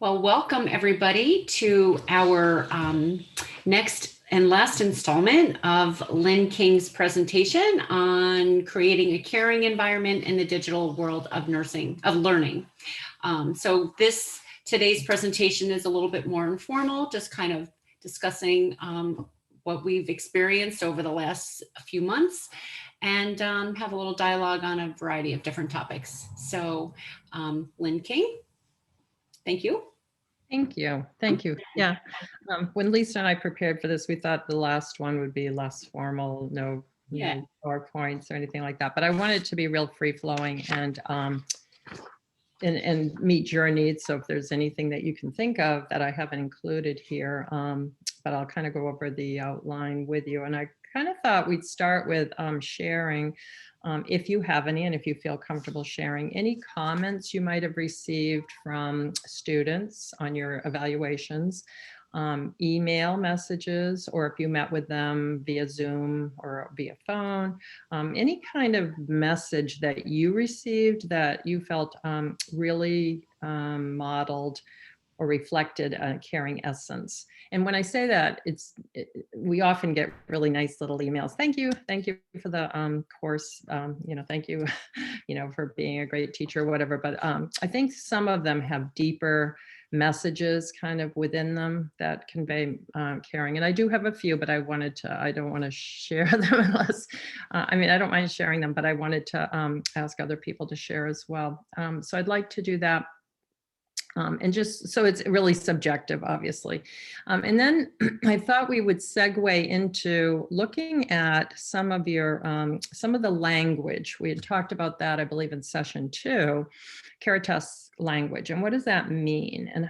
Well, welcome everybody to our next and last installment of Lynn King's presentation on creating a caring environment in the digital world of learning. So today's presentation is a little bit more informal, just kind of discussing what we've experienced over the last few months and have a little dialogue on a variety of different topics. So Lynn King, thank you. Thank you. Thank you. Yeah. When Lisa and I prepared for this, we thought the last one would be less formal, no PowerPoints or anything like that. But I wanted it to be real free flowing and meet your needs. So if there's anything that you can think of that I haven't included here, but I'll kind of go over the outline with you. And I kind of thought we'd start with sharing, if you have any, and if you feel comfortable sharing any comments you might have received from students on your evaluations, email messages, or if you met with them via Zoom or via phone, any kind of message that you received that you felt really modeled or reflected a caring essence. And when I say that, we often get really nice little emails. Thank you for the course. Thank you, for being a great teacher, or whatever. But I think some of them have deeper messages kind of within them that convey caring. And I do have a few, but I don't want to share them unless, I don't mind sharing them, but I wanted to ask other people to share as well. So I'd like to do that. And just so it's really subjective, obviously. And then I thought we would segue into looking at some of the language. We had talked about that, I believe, in session 2, Caritas language. And what does that mean? And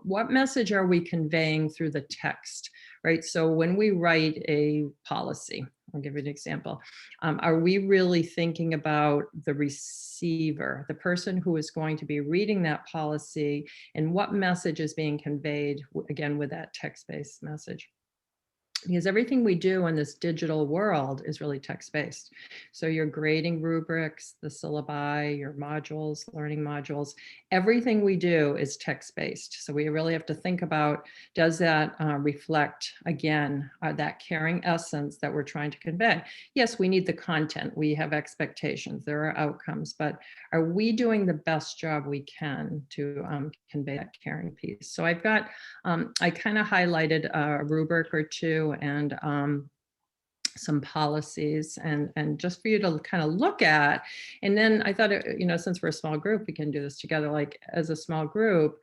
what message are we conveying through the text, right? So when we write a policy, I'll give you an example. Are we really thinking about the receiver, the person who is going to be reading that policy, and what message is being conveyed, again, with that text-based message? Because everything we do in this digital world is really text-based. So your grading rubrics, the syllabi, your modules, learning modules, everything we do is text-based. So we really have to think about, does that reflect, again, that caring essence that we're trying to convey? Yes, we need the content. We have expectations. There are outcomes. But are we doing the best job we can to convey that caring piece? So I've got, I kind of highlighted a rubric or two and some policies and just for you to kind of look at. And then I thought, since we're a small group, we can do this together. Like as a small group,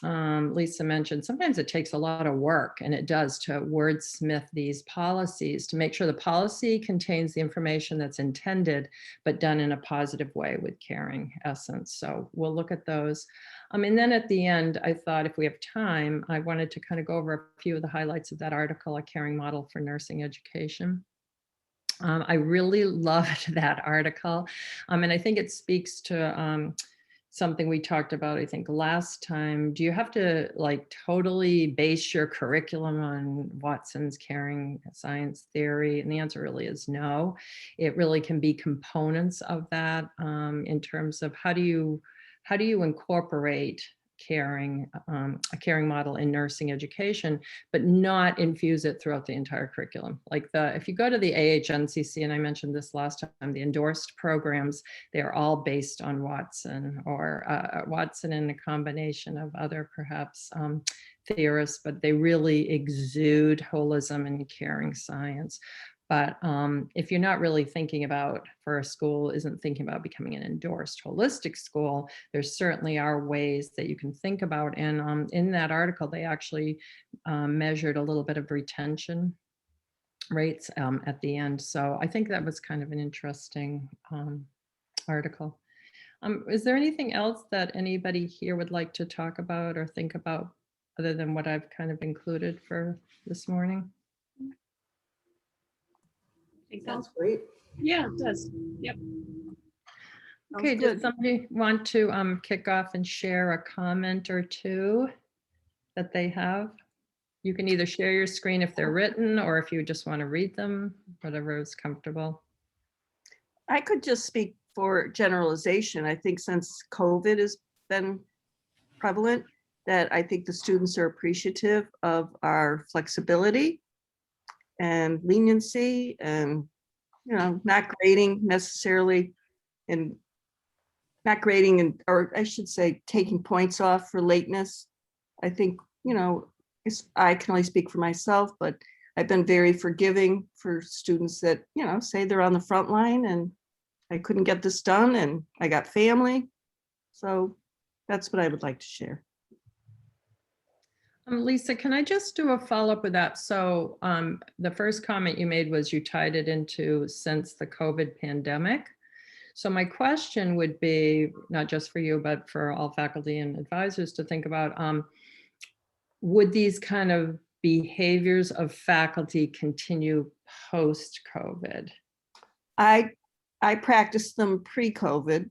Lisa mentioned, sometimes it takes a lot of work, and it does, to wordsmith these policies to make sure the policy contains the information that's intended, but done in a positive way with caring essence. So we'll look at those. And then at the end, I thought if we have time, I wanted to kind of go over a few of the highlights of that article, A Caring Model for Nursing Education. I really loved that article. And I think it speaks to something we talked about, I think, last time. Do you have to totally base your curriculum on Watson's caring science theory? And the answer really is no. It really can be components of that in terms of how do you incorporate caring, a caring model in nursing education, but not infuse it throughout the entire curriculum. If you go to the AHNCC, and I mentioned this last time, the endorsed programs, they're all based on Watson, or Watson in a combination of other perhaps theorists, but they really exude holism and caring science. But if you're not really thinking about, for a school isn't thinking about becoming an endorsed holistic school, there certainly are ways that you can think about. And in that article, they actually measured a little bit of retention rates at the end. So I think that was kind of an interesting article. Is there anything else that anybody here would like to talk about or think about other than what I've kind of included for this morning? I think sounds great. Yeah, it does. Yep. Okay, does somebody want to kick off and share a comment or two that they have? You can either share your screen if they're written, or if you just want to read them, whatever is comfortable. I could just speak for generalization. I think since COVID has been prevalent, that I think the students are appreciative of our flexibility and leniency and, not grading necessarily, and not grading, and, or I should say, taking points off for lateness. I think, I can only speak for myself, but I've been very forgiving for students that, say they're on the front line and I couldn't get this done and I got family. So that's what I would like to share. Lisa, can I just do a follow-up with that? So the first comment you made was you tied it into since the COVID pandemic. So my question would be, not just for you, but for all faculty and advisors to think about, would these kind of behaviors of faculty continue post-COVID? I practiced them pre-COVID,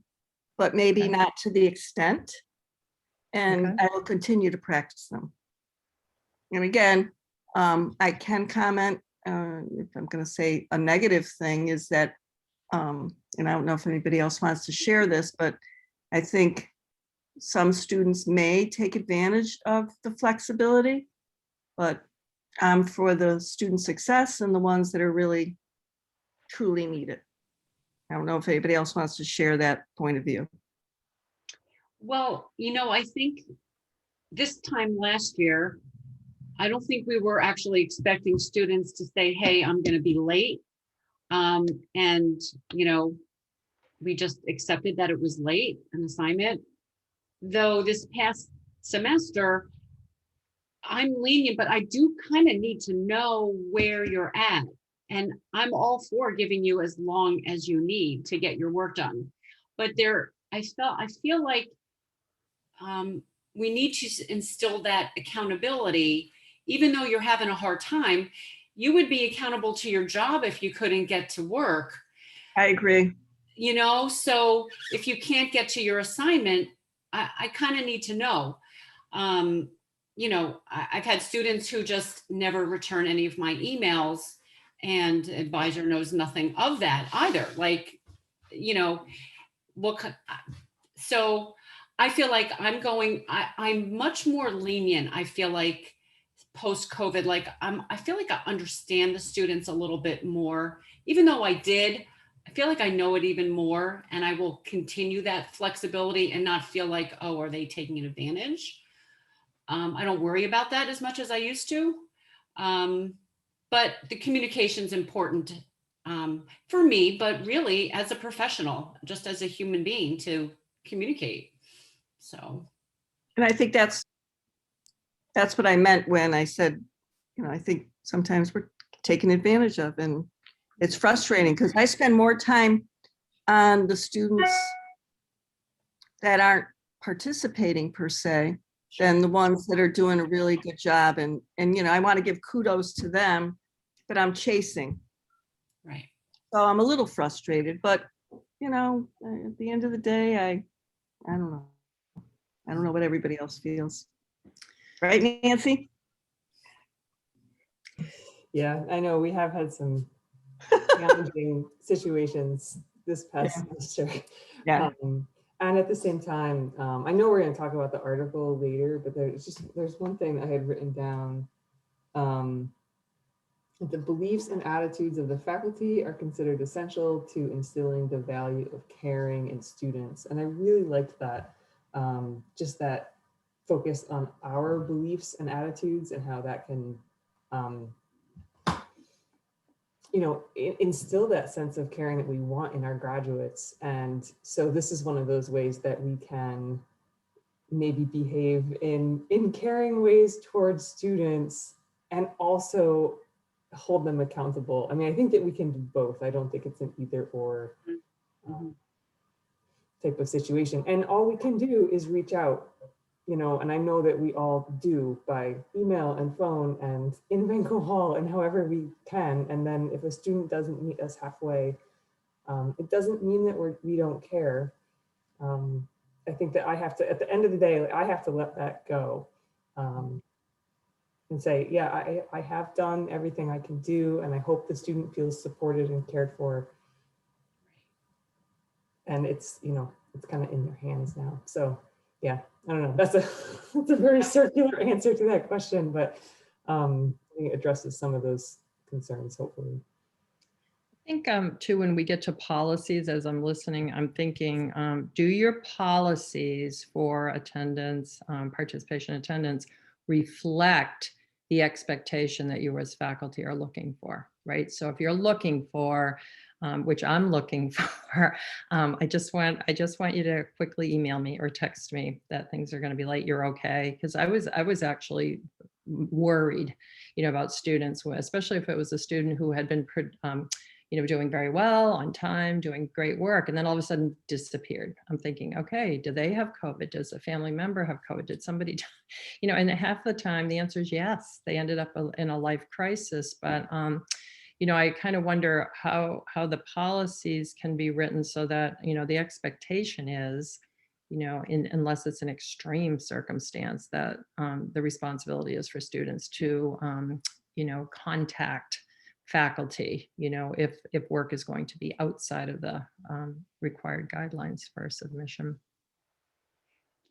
but maybe Okay. not to the extent. And Okay. I will continue to practice them. And again, I can comment, if I'm going to say a negative thing, is that, and I don't know if anybody else wants to share this, but I think some students may take advantage of the flexibility, but for the student success and the ones that are really truly need it. I don't know if anybody else wants to share that point of view. Well, I think this time last year, I don't think we were actually expecting students to say, hey, I'm going to be late. And, we just accepted that it was late, an assignment. Though this past semester, I'm lenient, but I do kind of need to know where you're at. And I'm all for giving you as long as you need to get your work done. But I feel like we need to instill that accountability. Even though you're having a hard time, you would be accountable to your job if you couldn't get to work. I agree. So if you can't get to your assignment, I kind of need to know. I've had students who just never return any of my emails, and advisor knows nothing of that either. Like, so I feel like I'm much more lenient. I feel like post-COVID, I feel like I understand the students a little bit more, even though I feel like I know it even more, and I will continue that flexibility and not feel like, oh, are they taking advantage? I don't worry about that as much as I used to. But the communication is important for me, but really as a professional, just as a human being, to communicate. So. And I think that's what I meant when I said, I think sometimes we're taken advantage of, and it's frustrating because I spend more time on the students that aren't participating per se than the ones that are doing a really good job. And I want to give kudos to them, but I'm chasing. Right. So I'm a little frustrated, but at the end of the day, I don't know. I don't know what everybody else feels. Right, Nancy? Yeah, I know we have had some challenging situations this past semester. Yeah. And at the same time, I know we're going to talk about the article later, but there's one thing I had written down. The beliefs and attitudes of the faculty are considered essential to instilling the value of caring in students. And I really liked that, just that focus on our beliefs and attitudes and how that can, instill that sense of caring that we want in our graduates. And so this is one of those ways that we can maybe behave in caring ways towards students and also hold them accountable. I mean, I think that we can do both. I don't think it's an either or type of situation. And all we can do is reach out, and I know that we all do by email and phone and in Banco Hall and however we can. And then if a student doesn't meet us halfway, it doesn't mean that we don't care. I think that I have to, at the end of the day, I have to let that go. And say, yeah, I have done everything I can do, and I hope the student feels supported and cared for. And it's, it's kind of in your hands now. So yeah, I don't know. That's a that's a very circular answer to that question, but I think it addresses some of those concerns, hopefully. I think too, when we get to policies, as I'm listening, I'm thinking, do your policies for attendance, participation attendance reflect the expectation that you as faculty are looking for, right? So if you're looking for, which I'm looking for, I just want you to quickly email me or text me that things are going to be late. You're okay, because I was actually worried, about students, especially if it was a student who had been doing very well on time, doing great work, and then all of a sudden disappeared. I'm thinking, okay, do they have COVID? Does a family member have COVID? Did somebody, and half the time the answer is yes, they ended up in a life crisis. But, I kind of wonder how the policies can be written so that, the expectation is, unless it's an extreme circumstance, that the responsibility is for students to, contact faculty, if work is going to be outside of the required guidelines for submission.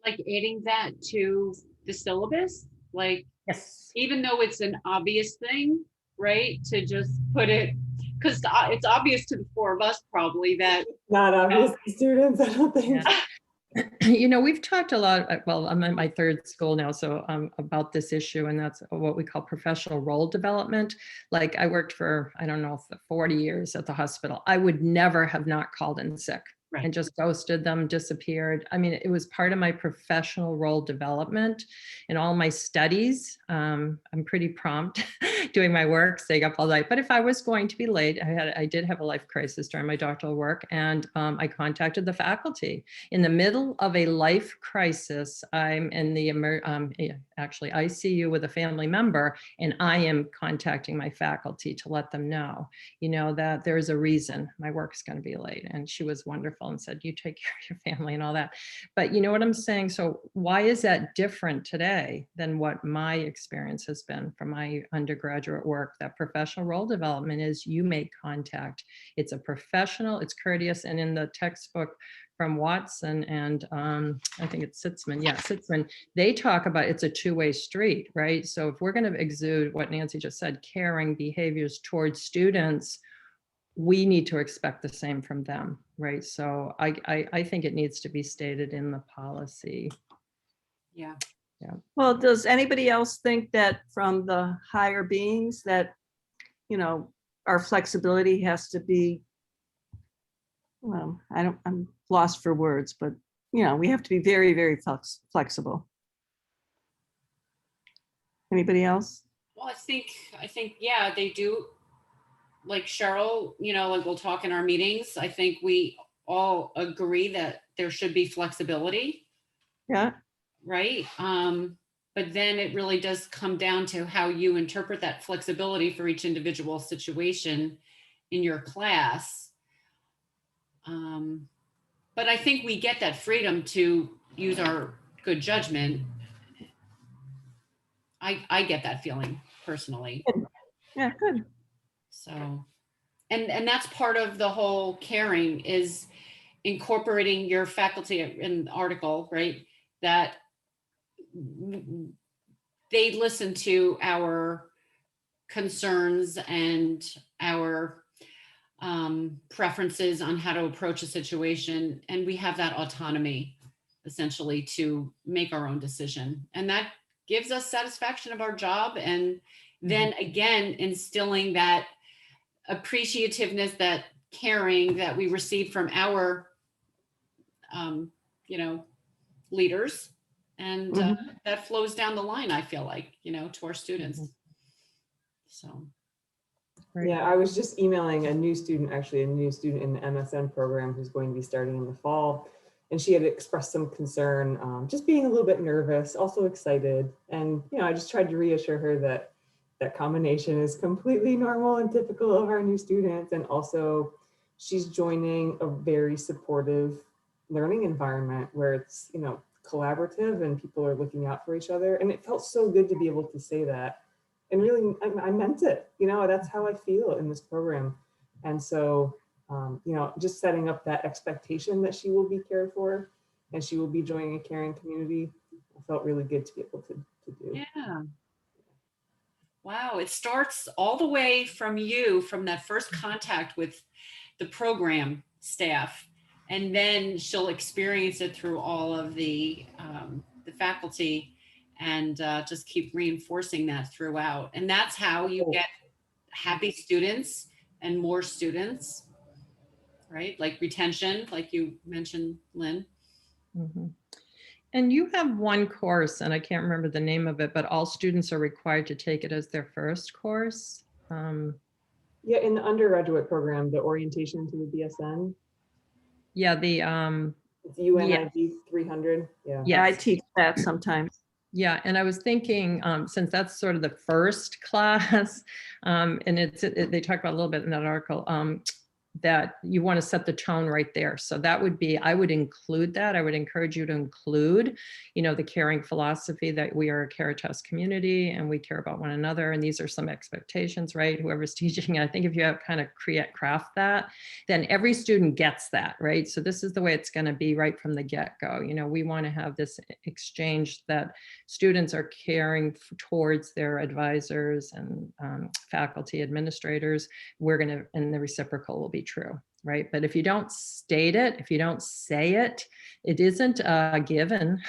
Like adding that to the syllabus, like Yes. even though it's an obvious thing, right? To just put it, because it's obvious to the four of us probably that Not obvious to students, I don't think. Yeah. We've talked a lot, well, I'm at my third school now, so about this issue, and that's what we call professional role development. Like I worked for, I don't know, 40 years at the hospital. I would never have not called in sick. Right. And just ghosted them, disappeared. I mean, it was part of my professional role development in all my studies. I'm pretty prompt doing my work, staying up all night. But if I was going to be late, I did have a life crisis during my doctoral work, and I contacted the faculty. In the middle of a life crisis, I'm in the actually ICU with a family member, and I am contacting my faculty to let them know, that there's a reason my work's going to be late. And she was wonderful and said, you take care of your family and all that. But you know what I'm saying? So why is that different today than what my experience has been from my undergraduate work? That professional role development is you make contact. It's a professional, it's courteous. And in the textbook from Watson and I think it's Sitzman, Sitzman, they talk about it's a two-way street, right? So if we're going to exude what Nancy just said, caring behaviors towards students, we need to expect the same from them, right? So I think it needs to be stated in the policy. yeah. Well, does anybody else think that from the higher beings that, our flexibility has to be, well, I'm lost for words, but, we have to be very, very flexible. Anybody else? Well, I think, yeah, they do. Like Cheryl, like we'll talk in our meetings. I think we all agree that there should be flexibility, Yeah. right? But then it really does come down to how you interpret that flexibility for each individual situation in your class. But I think we get that freedom to use our good judgment. I get that feeling personally. Yeah, good. So, and that's part of the whole caring is incorporating your faculty in the article, right? That they listen to our concerns and our preferences on how to approach a situation. And we have that autonomy essentially to make our own decision. And that gives us satisfaction of our job. And then again, instilling that appreciativeness, that caring that we receive from our, leaders. And that flows down the line, I feel like, to our students. So. Yeah, I was just emailing a new student in the MSN program who's going to be starting in the fall. And she had expressed some concern, just being a little bit nervous, also excited. And, I just tried to reassure her that that combination is completely normal and typical of our new students. And also she's joining a very supportive learning environment where it's, collaborative and people are looking out for each other. And it felt so good to be able to say that. And really, I meant it, that's how I feel in this program. And so, just setting up that expectation that she will be cared for and she will be joining a caring community. I felt really good to be able to do. Yeah. Wow, it starts all the way from you, from that first contact with the program staff, and then she'll experience it through all of the faculty, and just keep reinforcing that throughout. And that's how you get happy students and more students, right? Like retention, like you mentioned, Lynn. Mhm. And you have one course, and I can't remember the name of it, but all students are required to take it as their first course. Yeah, in the undergraduate program, the orientation to the BSN, Yeah, it's UNIV 300. Yeah. Yeah, I yes. teach that sometimes. Yeah, and I was thinking, since that's sort of the first class, and they talk about a little bit in that article, that you want to set the tone right there. So that would be, I would include that. I would encourage you to include, the caring philosophy that we are a Caritas community and we care about one another. And these are some expectations, right? Whoever's teaching, I think if you have kind of craft that, then every student gets that, right? So this is the way it's going to be right from the get-go. We want to have this exchange that students are caring towards their advisors and faculty administrators. We're going to, and the reciprocal will be true, right? But if you don't state it, if you don't say it, it isn't a given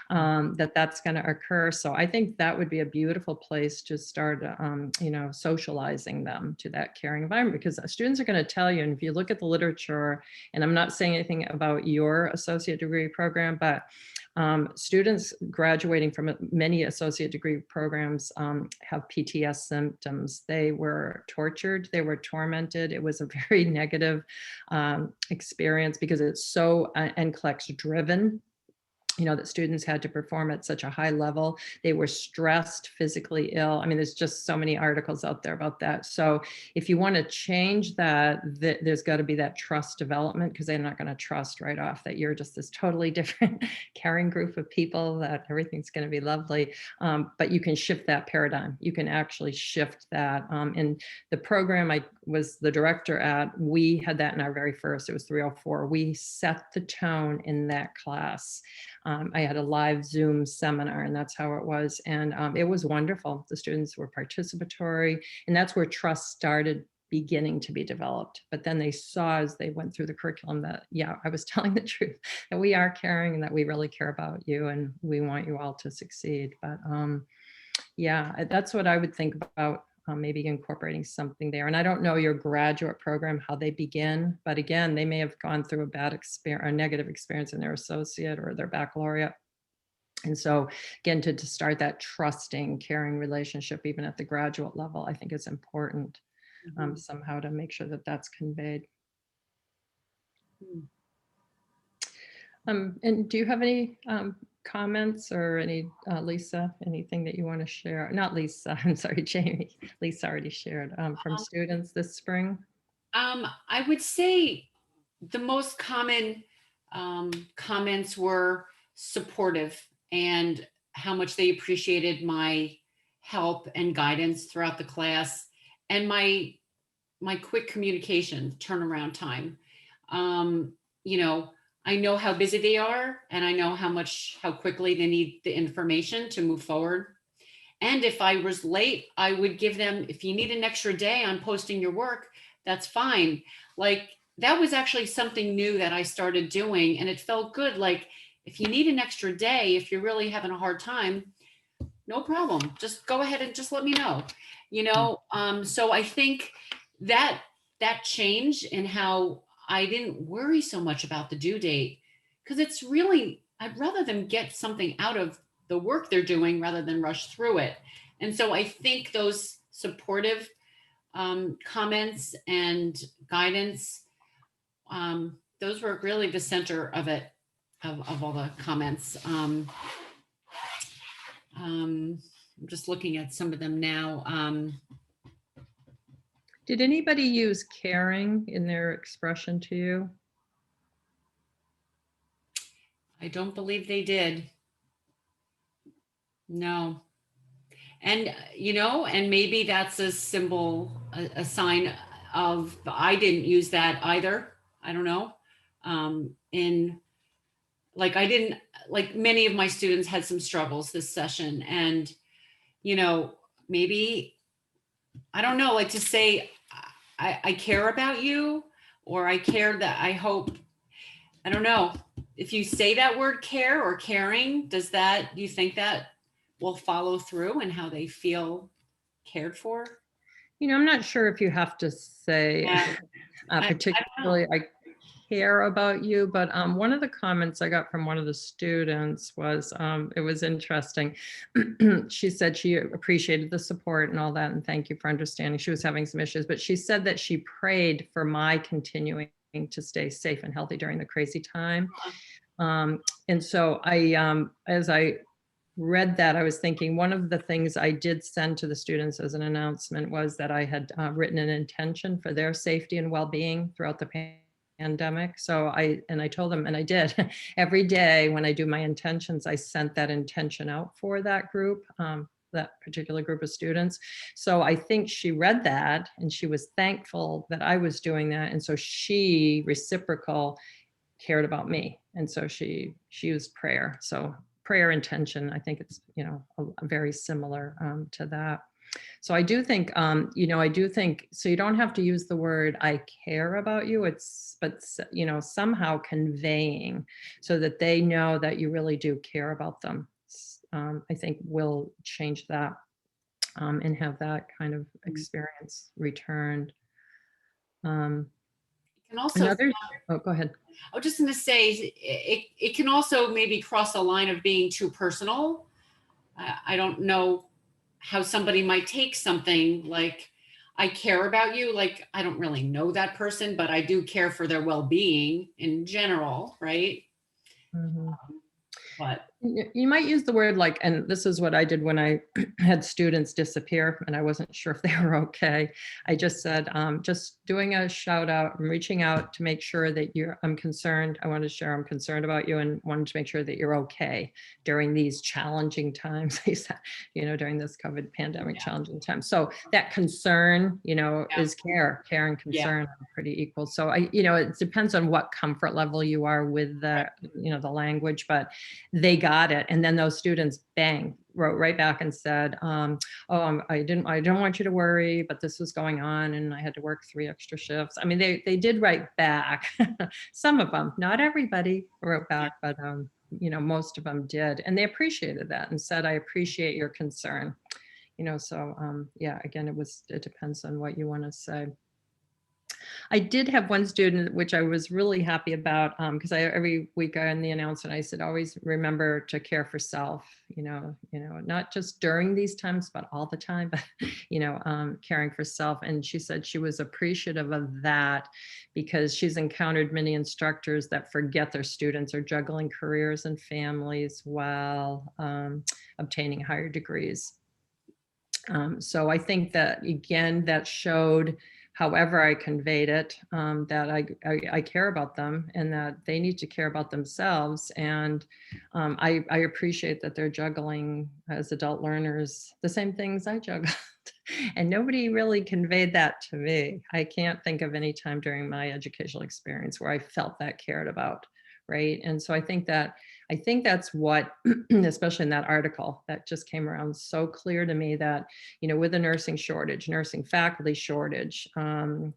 that that's going to occur. So I think that would be a beautiful place to start, socializing them to that caring environment, because students are going to tell you, and if you look at the literature, and I'm not saying anything about your associate degree program, but students graduating from many associate degree programs have PTS symptoms. They were tortured, they were tormented. It was a very negative experience because it's so NCLEX driven. That students had to perform at such a high level. They were stressed, physically ill. I mean, there's just so many articles out there about that. So if you want to change that, there's got to be that trust development, because they're not going to trust right off that you're just this totally different caring group of people, that everything's going to be lovely. But you can shift that paradigm. You can actually shift that. And the program I was the director at, we had that in our very first, it was 304. We set the tone in that class. I had a live Zoom seminar, and that's how it was. And it was wonderful. The students were participatory, and that's where trust started beginning to be developed. But then they saw as they went through the curriculum that, yeah, I was telling the truth, that we are caring and that we really care about you and we want you all to succeed. But yeah, that's what I would think about. Maybe incorporating something there. And I don't know your graduate program, how they begin, but again, they may have gone through a bad experience, a negative experience in their associate or their baccalaureate. And so again, to start that trusting, caring relationship, even at the graduate level, I think is important somehow to make sure that that's conveyed. And do you have any comments or any, Lisa, anything that you want to share? Not Lisa, I'm sorry, Jamie. Lisa already shared from students this spring. I would say the most common comments were supportive and how much they appreciated my help and guidance throughout the class, and my quick communication turnaround time. I know how busy they are, and I know how quickly they need the information to move forward. And if I was late, I would give them, if you need an extra day on posting your work, that's fine. Like, that was actually something new that I started doing, and it felt good. Like, if you need an extra day, if you're really having a hard time, no problem. Just go ahead and just let me know, So I think that change in how I didn't worry so much about the due date, because it's really, I'd rather them get something out of the work they're doing rather than rush through it. And so I think those supportive comments and guidance, those were really the center of it, of all the comments. I'm just looking at some of them now. Did anybody use caring in their expression to you? I don't believe they did. No. And, and maybe that's a symbol, a sign of, I didn't use that either. I don't know. In like I didn't, like many of my students had some struggles this session, and you know, maybe, I don't know, like to say, I care about you, or I care that I hope, I don't know. If you say that word care or caring, do you think that will follow through in how they feel cared for? I'm not sure if you have to say Yeah, I don't know. particularly, I care about you, but one of the comments I got from one of the students was, it was interesting. She said she appreciated the support and all that, and thank you for understanding. She was having some issues, but she said that she prayed for my continuing to stay safe and healthy during the crazy time. And so as I read that, I was thinking one of the things I did send to the students as an announcement was that I had written an intention for their safety and well-being throughout the pandemic. So I told them, and I did, every day when I do my intentions, I sent that intention out for that group, that particular group of students. So I think she read that and she was thankful that I was doing that. And so she reciprocal cared about me. And so she used prayer. So prayer intention, I think it's, a very similar to that. So I do think, I do think, so you don't have to use the word I care about you. But somehow conveying so that they know that you really do care about them. I think will change that and have that kind of experience returned. Can also, Another, oh, go ahead. I was just going to say, it can also maybe cross a line of being too personal. I don't know how somebody might take something like, I care about you. Like, I don't really know that person, but I do care for their well-being in general, right? Mhm. But You might use the word like, and this is what I did when I had students disappear and I wasn't sure if they were okay. I just said, just doing a shout out, I'm reaching out to make sure that I'm concerned. I want to share I'm concerned about you and wanted to make sure that you're okay during these challenging times, during this COVID pandemic challenging time. So that concern, is care and concern are pretty equal. So it depends on what comfort level you are with the language, but they got it. And then those students, bang, wrote right back and said, I don't want you to worry, but this was going on and I had to work 3 extra shifts. I mean, they did write back. Some of them, not everybody wrote back, but most of them did. And they appreciated that and said, I appreciate your concern. So again, it depends on what you want to say. I did have one student, which I was really happy about, because every week in the announcement, I said, always remember to care for self, not just during these times, but all the time, but, caring for self. And she said she was appreciative of that because she's encountered many instructors that forget their students are juggling careers and families while obtaining higher degrees. So I think that, again, that showed, however I conveyed it, that I care about them and that they need to care about themselves. And I appreciate that they're juggling as adult learners the same things I juggled. And nobody really conveyed that to me. I can't think of any time during my educational experience where I felt that cared about. Right. And so I think that's what, especially in that article, that just came around so clear to me that, with a nursing shortage, nursing faculty shortage, the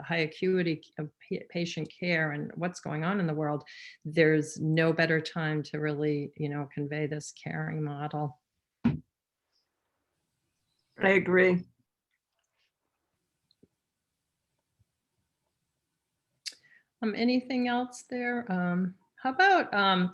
high acuity of patient care and what's going on in the world, there's no better time to really, convey this caring model. I agree. Anything else there? How about,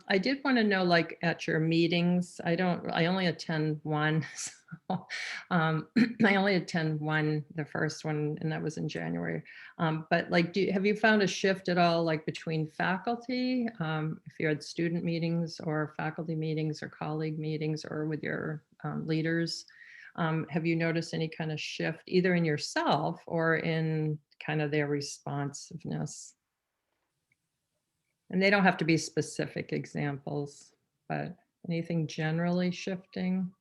I did want to know, like at your meetings, I only attend one. So, I only attend one, the first one, and that was in January. But like, have you found a shift at all, like between faculty, if you had student meetings or faculty meetings or colleague meetings or with your leaders? Have you noticed any kind of shift either in yourself or in kind of their responsiveness? And they don't have to be specific examples, but anything generally shifting?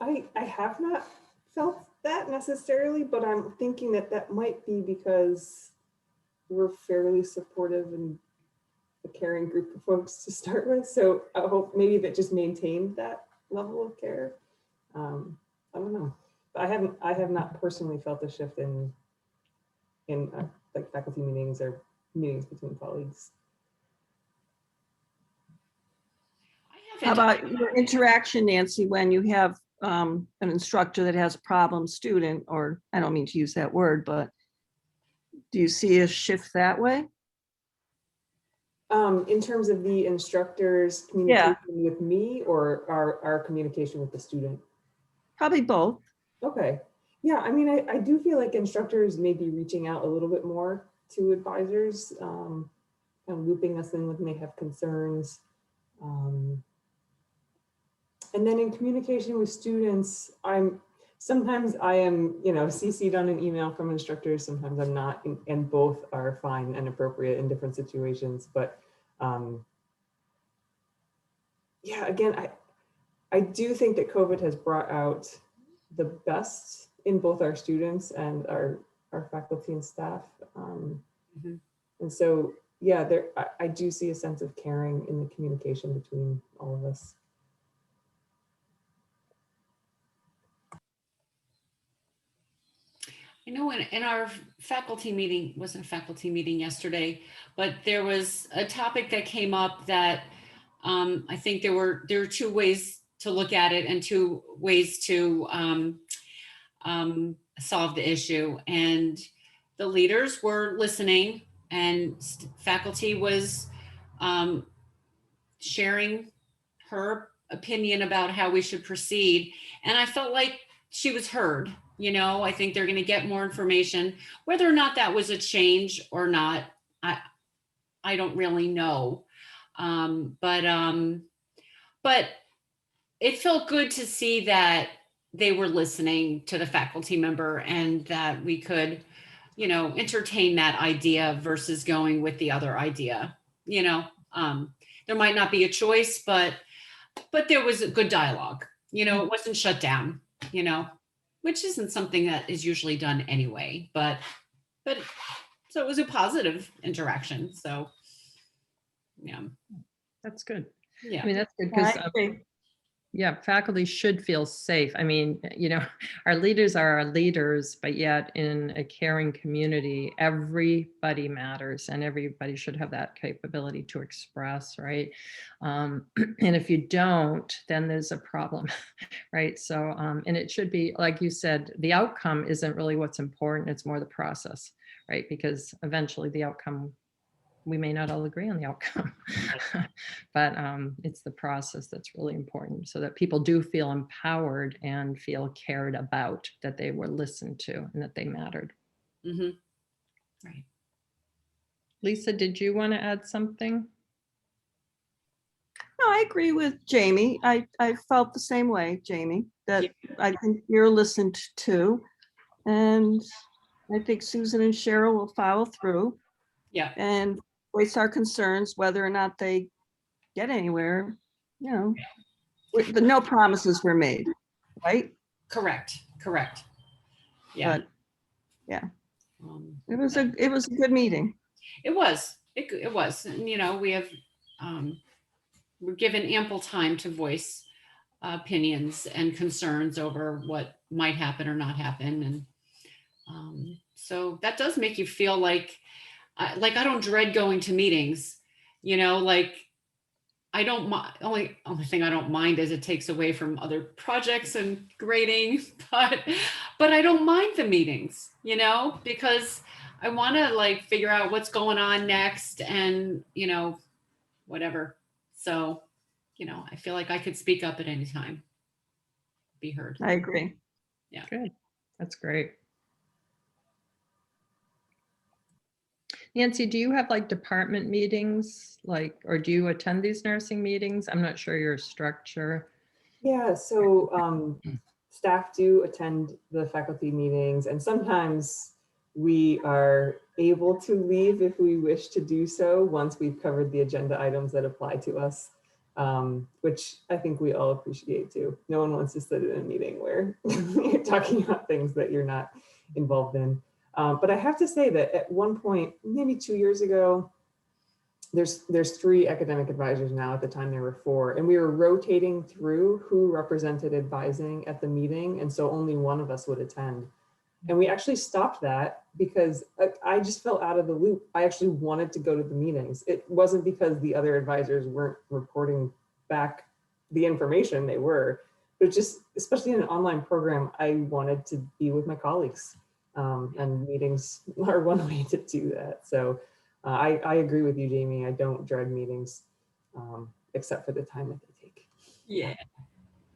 I have not felt that necessarily, but I'm thinking that that might be because we're fairly supportive and a caring group of folks to start with. So I hope maybe that just maintained that level of care. I don't know. But I have not personally felt a shift in like faculty meetings or meetings between colleagues. I How haven't. about your interaction, Nancy, when you have an instructor that has a problem student, or I don't mean to use that word, but do you see a shift that way? In terms of the instructor's communication with me or our communication with the student? Probably both. Okay. Yeah, I mean, I do feel like instructors may be reaching out a little bit more to advisors, kind of looping us in when they have concerns. And then in communication with students, sometimes I am, CC'd on an email from instructors, sometimes I'm not, and both are fine and appropriate in different situations. But yeah, again, I do think that COVID has brought out the best in both our students and our faculty and staff. And so, yeah, I do see a sense of caring in the communication between all of us. I know in our faculty meeting, wasn't a faculty meeting yesterday, but there was a topic that came up that I think there were two ways to look at it and two ways to solve the issue. And the leaders were listening and faculty was sharing her opinion about how we should proceed. And I felt like she was heard. I think they're going to get more information. Whether or not that was a change or not, I don't really know. But it felt good to see that they were listening to the faculty member and that we could, entertain that idea versus going with the other idea. There might not be a choice, but there was a good dialogue. It wasn't shut down, which isn't something that is usually done anyway. But so it was a positive interaction. So yeah, That's good. yeah. I mean, that's good Yeah, because I agree. yeah, faculty should feel safe. I mean, our leaders are our leaders, but yet in a caring community, everybody matters and everybody should have that capability to express, right? And if you don't, then there's a problem, right? So, and it should be, like you said, the outcome isn't really what's important. It's more the process, right? Because eventually the outcome, we may not all agree on the outcome, but it's the process that's really important so that people do feel empowered and feel cared about, that they were listened to and that they mattered. Mm-hmm. Right. Lisa, did you want to add something? No, I agree with Jamie. I felt the same way, Jamie, that I think you're listened to. And I think Susan and Cheryl will follow through. Yeah. And voice our concerns, whether or not they get anywhere. No promises were made, right? Correct. Yeah. But yeah, it was a good meeting. It was. It was. And, we have, we're given ample time to voice opinions and concerns over what might happen or not happen. And so that does make you feel like I don't dread going to meetings, like I don't mind. Only thing I don't mind is it takes away from other projects and grading, but I don't mind the meetings, because I want to figure out what's going on next and, whatever. So, I feel like I could speak up at any time, be heard. I agree. Yeah. Good. That's great. Nancy, do you have department meetings, or do you attend these nursing meetings? I'm not sure your structure. Yeah, so staff do attend the faculty meetings, and sometimes we are able to leave if we wish to do so once we've covered the agenda items that apply to us. which I think we all appreciate too. No one wants to sit in a meeting where you're talking about things that you're not involved in. But I have to say that at one point, maybe 2 years ago, there's 3 academic advisors now. At the time there were 4, and we were rotating through who represented advising at the meeting, and so only one of us would attend. And we actually stopped that because I just felt out of the loop. I actually wanted to go to the meetings. It wasn't because the other advisors weren't reporting back the information, they were, but just, especially in an online program, I wanted to be with my colleagues. And meetings are one way to do that. So I agree with you, Jamie. I don't dread meetings, except for the time that they take. Yeah.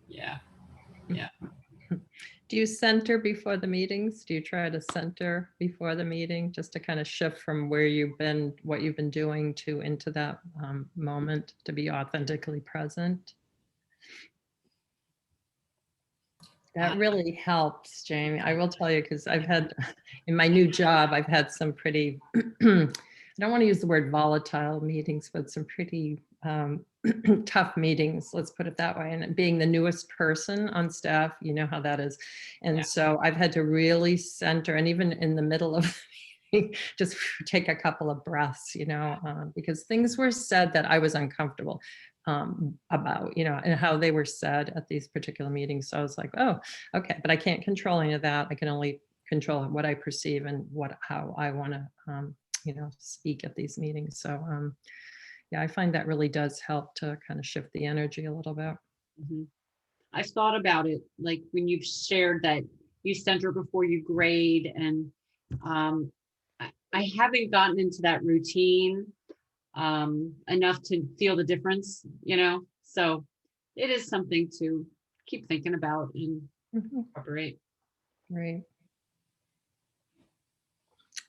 Yeah. Yeah. Do you center before the meetings? Do you try to center before the meeting just to kind of shift from where you've been, what you've been doing to into that moment to be authentically present? That really helps, Jamie. I will tell you, because I've had, in my new job, I've had some pretty, I don't want to use the word volatile meetings, but some pretty tough meetings, let's put it that way. And being the newest person on staff, you know how that is. And Yeah. so I've had to really center, and even in the middle of just take a couple of breaths, you know, because things were said that I was uncomfortable about, you know, and how they were said at these particular meetings. So I was like, oh, okay, but I can't control any of that. I can only control what I perceive and how I want to, you know, speak at these meetings. So yeah, I find that really does help to kind of shift the energy a little bit. Mhm. I've thought about it, like when you've shared that you center before you grade, and um, I haven't gotten into that routine enough to feel the difference, you know? So it is something to keep thinking about and Mhm. incorporate. Right.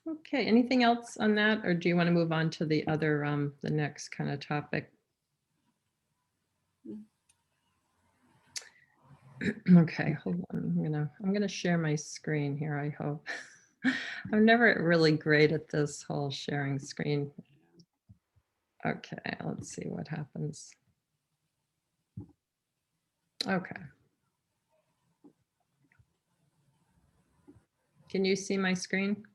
Okay, anything else on that, or do you want to move on to the other, the next kind of topic? Okay, hold on. I'm gonna share my screen here, I hope. I'm never really great at this whole sharing screen. Okay, let's see what happens. Okay. Can you see my screen?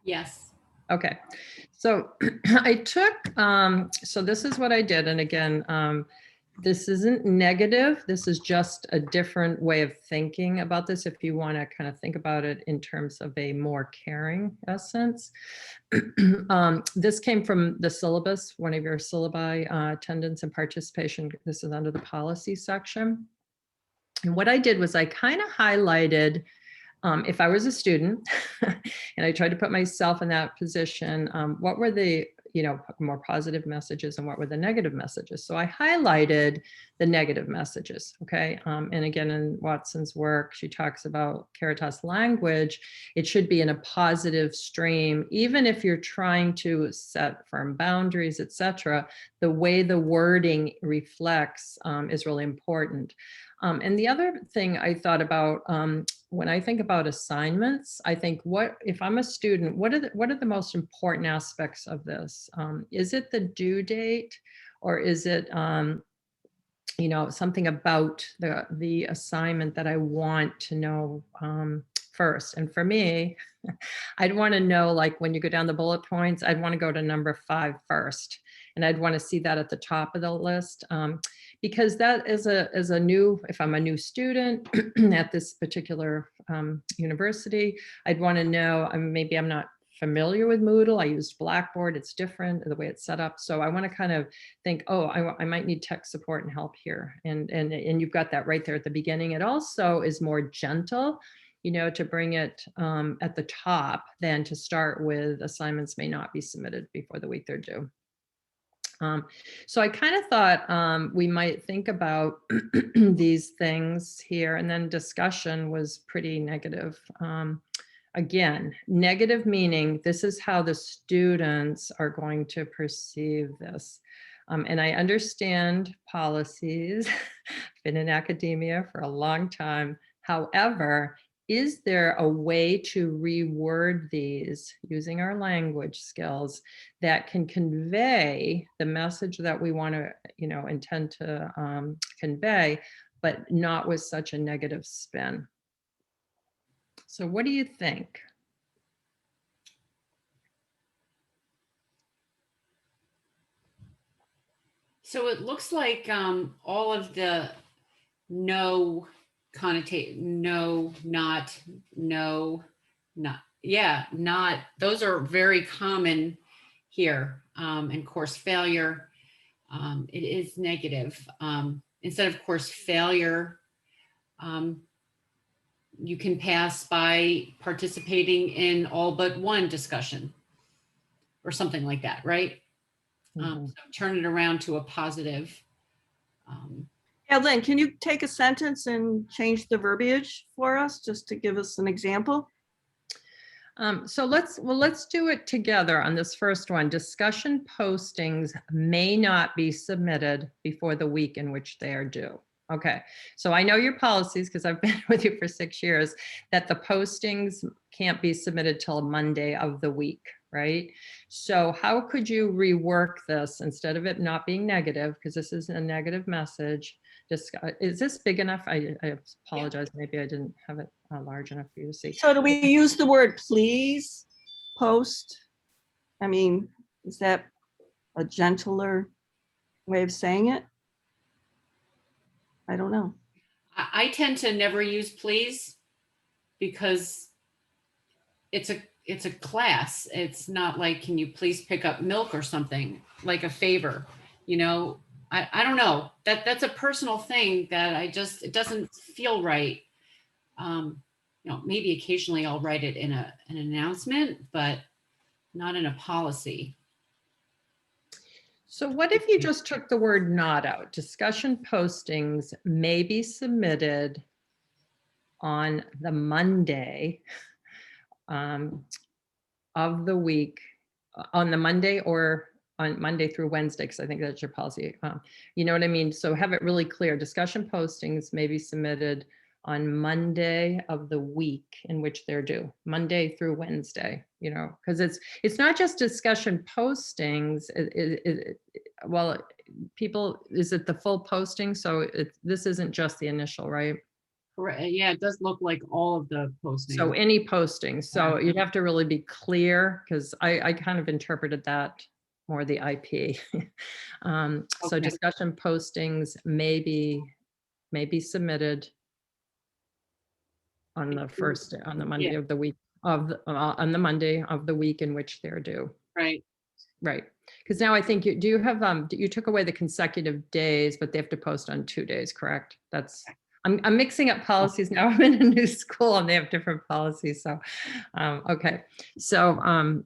Yes. Okay, so I took, so this is what I did. And again, this isn't negative. This is just a different way of thinking about this. If you want to kind of think about it in terms of a more caring essence. This came from the syllabus, one of your syllabi, attendance and participation. This is under the policy section. And what I did was I kind of highlighted, if I was a student and I tried to put myself in that position, what were the, you know, more positive messages and what were the negative messages? So I highlighted the negative messages, okay? And again, in Watson's work, she talks about Caritas language. It should be in a positive stream, even if you're trying to set firm boundaries, et cetera. The way the wording reflects is really important. And the other thing I thought about, when I think about assignments, I think, what if I'm a student, what are the most important aspects of this? Is it the due date, or is it you know, something about the assignment that I want to know first? And for me, I'd want to know, like when you go down the bullet points, I'd want to go to number 5 first, and I'd want to see that at the top of the list. Because that is a new, if I'm a new student at this particular university, I'd want to know, maybe I'm not familiar with Moodle. I used Blackboard. It's different the way it's set up. So I want to kind of think, oh, I might need tech support and help here. And you've got that right there at the beginning. It also is more gentle, you know, to bring it at the top than to start with assignments may not be submitted before the week they're due. So I kind of thought we might think about these things here, and then discussion was pretty negative. Again, negative meaning this is how the students are going to perceive this. And I understand policies, been in academia for a long time. However, is there a way to reword these using our language skills that can convey the message that we want to, intend to convey, but not with such a negative spin? So what do you think? So it looks like all of the no connotate, no, not, no, not, yeah, not, those are very common here. And course failure, it is negative. Instead of course failure, you can pass by participating in all but one discussion or something like that, right? So turn it around to a positive. Yeah, Lynn, can you take a sentence and change the verbiage for us, just to give us an example? So let's do it together on this first one. Discussion postings may not be submitted before the week in which they are due. Okay, so I know your policies, because I've been with you for 6 years, that the postings can't be submitted till Monday of the week, right? So how could you rework this instead of it not being negative, because this is a negative message? Is this big enough? I apologize. Maybe I didn't have it large enough for you to see. So do we use the word please post? I mean, is that a gentler way of saying it? I don't know. I tend to never use please because it's a class. It's not like, can you please pick up milk or something, like a favor, I don't know, that's a personal thing that it doesn't feel right. Maybe occasionally I'll write it in an announcement, but not in a policy. So what if you just took the word not out? Discussion postings may be submitted on the Monday of the week, on the Monday or on Monday through Wednesday, because I think that's your policy. You know what I mean? So have it really clear. Discussion postings may be submitted on Monday of the week in which they're due, Monday through Wednesday, because it's not just discussion postings. Well, people, is it the full posting? So this isn't just the initial, right? Correct. Yeah, it does look like all of the postings. So any posting. So you'd have to really be clear, because I kind of interpreted that more the IP. So Okay. discussion postings may be submitted on the Monday of the week on the Monday of the week in which they're due. Right. Right. Because now I think you have you took away the consecutive days, but they have to post on 2 days, correct? I'm mixing up policies now. I'm in a new school and they have different policies. So, okay. So,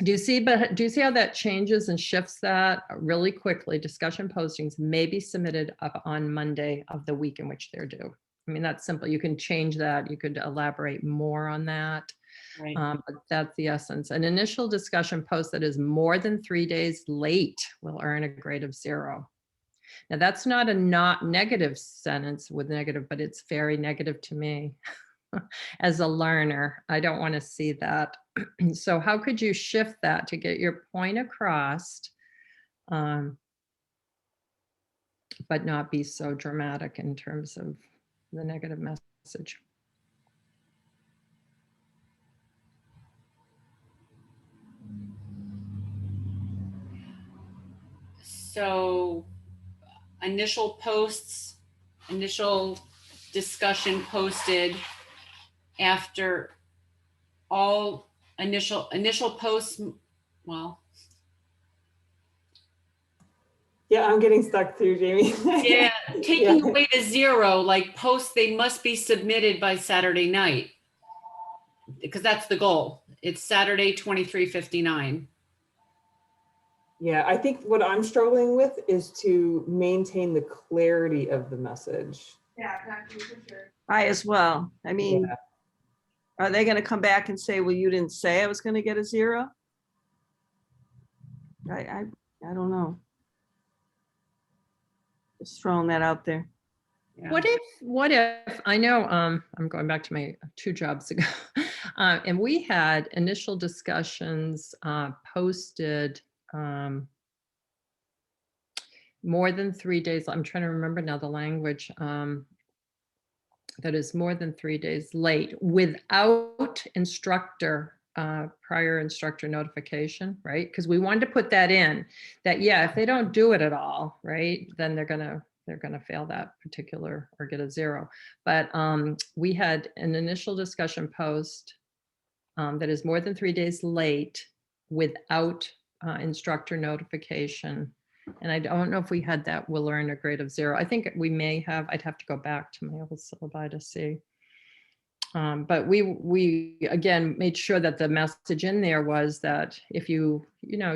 do you see how that changes and shifts that really quickly? Discussion postings may be submitted up on Monday of the week in which they're due. I mean, that's simple. You can change that. You could elaborate more on that. Right. But that's the essence. An initial discussion post that is more than 3 days late will earn a grade of 0. Now, that's not a not negative sentence with negative, but it's very negative to me as a learner. I don't want to see that. So how could you shift that to get your point across, but not be so dramatic in terms of the negative message? So initial discussion posted after all initial posts. Well, Yeah, I'm getting stuck too, Jamie. yeah, taking away the 0, like posts, they must be submitted by Saturday night, because that's the goal. It's Saturday, 23:59. Yeah, I think what I'm struggling with is to maintain the clarity of the message. Yeah, exactly, for sure. I as well. I mean, Yeah. Are they going to come back and say, well, you didn't say I was going to get a 0? I don't know. Just throwing that out there. Yeah. What if, I know, I'm going back to my 2 jobs ago, and we had initial discussions, posted, more than 3 days. I'm trying to remember now the language, that is more than 3 days late without instructor, prior instructor notification, right? Because we wanted to put that in, that, yeah, if they don't do it at all, right, then they're gonna fail that particular or get a 0. But we had an initial discussion post, that is more than 3 days late without instructor notification. And I don't know if we had that will earn a grade of 0. I think we may have. I'd have to go back to my old syllabi to see. But we again made sure that the message in there was that if you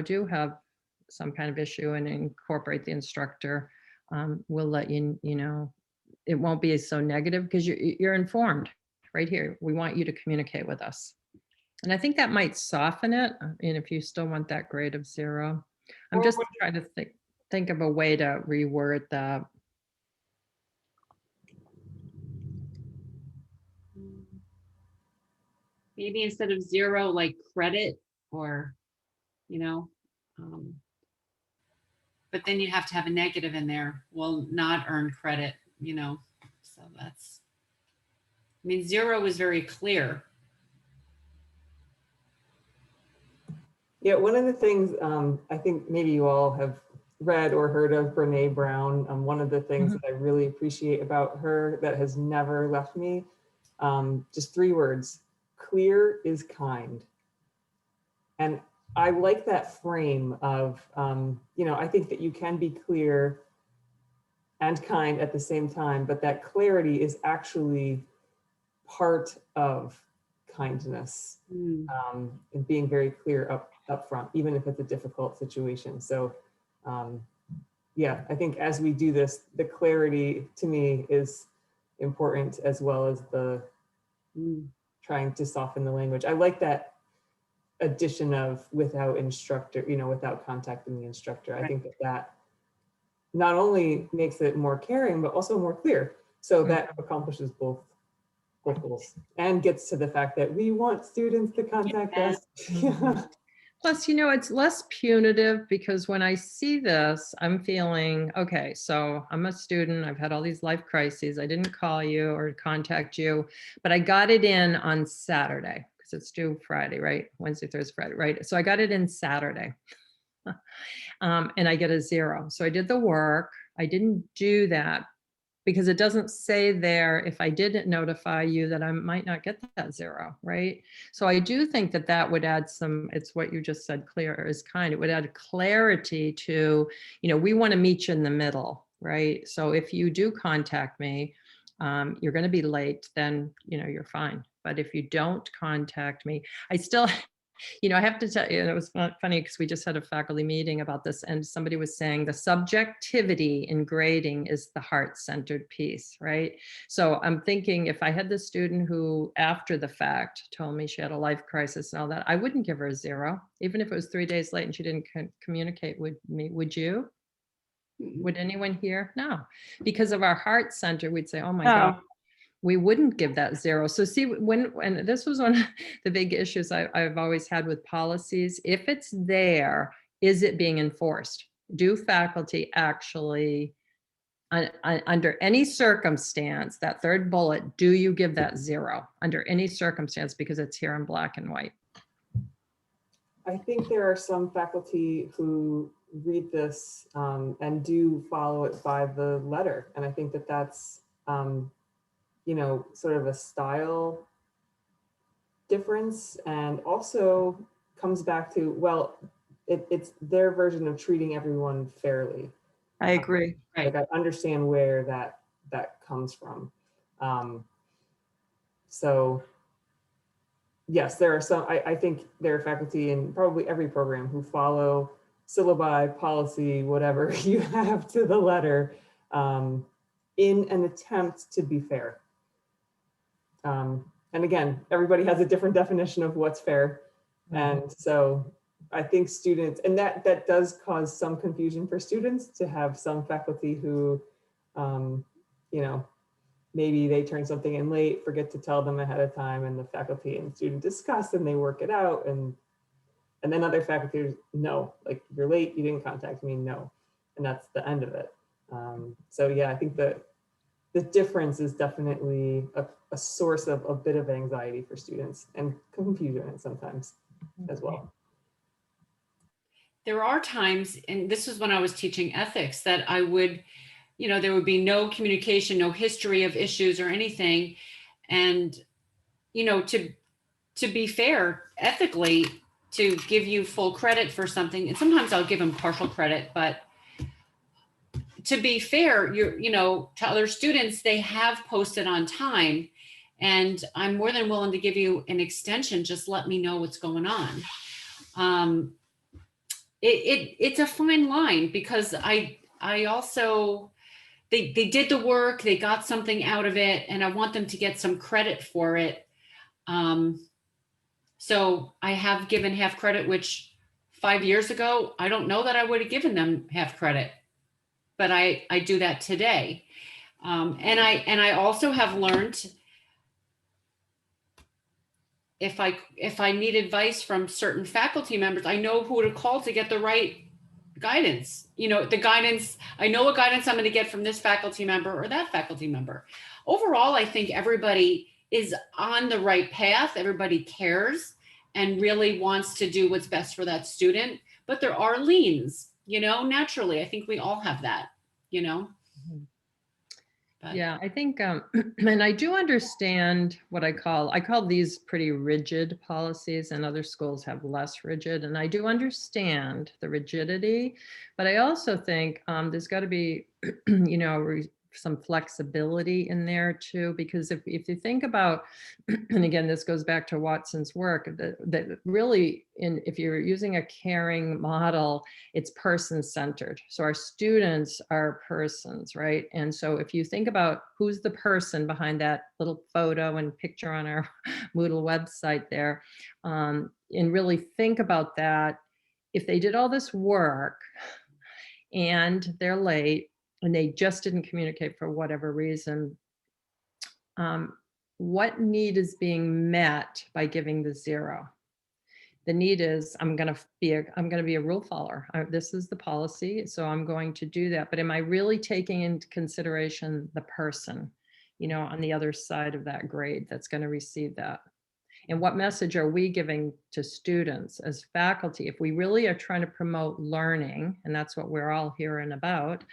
do have some kind of issue and incorporate the instructor, we'll let you know. It won't be so negative because you're informed right here. We want you to communicate with us. And I think that might soften it. And if you still want that grade of 0, I'm Or just what- trying to think of a way to reword that. Maybe instead of 0, like credit, or, you know, but then you have to have a negative in there. Will not earn credit, so that's, I mean, 0 is very clear. Yeah, one of the things I think maybe you all have read or heard of Brene Brown. One of the things that I really appreciate about her that has never left me, just 3 words: clear is kind. And I like that frame of, I think that you can be clear and kind at the same time, but that clarity is actually part of kindness, and being very clear up front, even if it's a difficult situation. So yeah, I think as we do this, the clarity to me is important, as well as the trying to soften the language. I like that addition of without instructor, without contacting the instructor. I think that not only makes it more caring, but also more clear. So that accomplishes both goals and gets to the fact that we want students to contact us. Plus, it's less punitive, because when I see this, I'm feeling, okay, so I'm a student. I've had all these life crises. I didn't call you or contact you, but I got it in on Saturday because it's due Friday, right? Wednesday, Thursday, Friday, right? So I got it in Saturday. And I get a 0. So I did the work. I didn't do that because it doesn't say there, if I didn't notify you, that I might not get that 0, right? So I do think that that would add some, it's what you just said, clear is kind. It would add clarity to, we want to meet you in the middle, right? So if you do contact me, you're going to be late, then, you're fine. But if you don't contact me, I still, I have to tell you, it was funny because we just had a faculty meeting about this, and somebody was saying the subjectivity in grading is the heart-centered piece, right? So I'm thinking, if I had the student who, after the fact, told me she had a life crisis and all that, I wouldn't give her a 0, even if it was 3 days late and she didn't communicate with me. Would you? Would anyone here? No, because of our heart center, we'd say, oh my God. We wouldn't give that 0. So see, when this was one of the big issues I've always had with policies, if it's there, is it being enforced? Do faculty actually, under any circumstance, that 3rd bullet, do you give that 0 under any circumstance, because it's here in black and white? I think there are some faculty who read this and do follow it by the letter. And I think that that's, sort of a style difference, and also comes back to, well, it's their version of treating everyone fairly. I agree. Right. Like, I understand where that comes from. So yes, there are some, I think there are faculty in probably every program who follow syllabi, policy, whatever you have, to the letter, in an attempt to be fair. And again, everybody has a different definition of what's fair. And so I think students, and that does cause some confusion for students, to have some faculty who, maybe they turn something in late, forget to tell them ahead of time, and the faculty and student discuss and they work it out. And then other faculty, no, like, you're late, you didn't contact me, no. And that's the end of it. So yeah, I think that the difference is definitely a source of a bit of anxiety for students and confusion sometimes as well. There are times, and this was when I was teaching ethics, that I would, there would be no communication, no history of issues or anything. And, to be fair, ethically, to give you full credit for something, and sometimes I'll give them partial credit, but to be fair, to other students, they have posted on time, and I'm more than willing to give you an extension. Just let me know what's going on. It's a fine line, because I also, they did the work, they got something out of it, and I want them to get some credit for it. So I have given half credit, which 5 years ago, I don't know that I would have given them half credit, but I do that today. And I also have learned, if I need advice from certain faculty members, I know who to call to get the right guidance. The guidance, I know what guidance I'm going to get from this faculty member or that faculty member. Overall, I think everybody is on the right path. Everybody cares and really wants to do what's best for that student. But there are leans, naturally. I think we all have that, But Yeah, I think, and I do understand what I call these pretty rigid policies, and other schools have less rigid. And I do understand the rigidity, but I also think there's got to be, some flexibility in there too, because if you think about, and again, this goes back to Watson's work, that really, if you're using a caring model, it's person-centered. So our students are persons, right? And so if you think about who's the person behind that little photo and picture on our Moodle website there, and really think about that, if they did all this work and they're late and they just didn't communicate for whatever reason, what need is being met by giving the 0? The need is, I'm going to be a rule follower. This is the policy, so I'm going to do that. But am I really taking into consideration the person, on the other side of that grade that's going to receive that? And what message are we giving to students as faculty? If we really are trying to promote learning, and that's what we're all hearing about,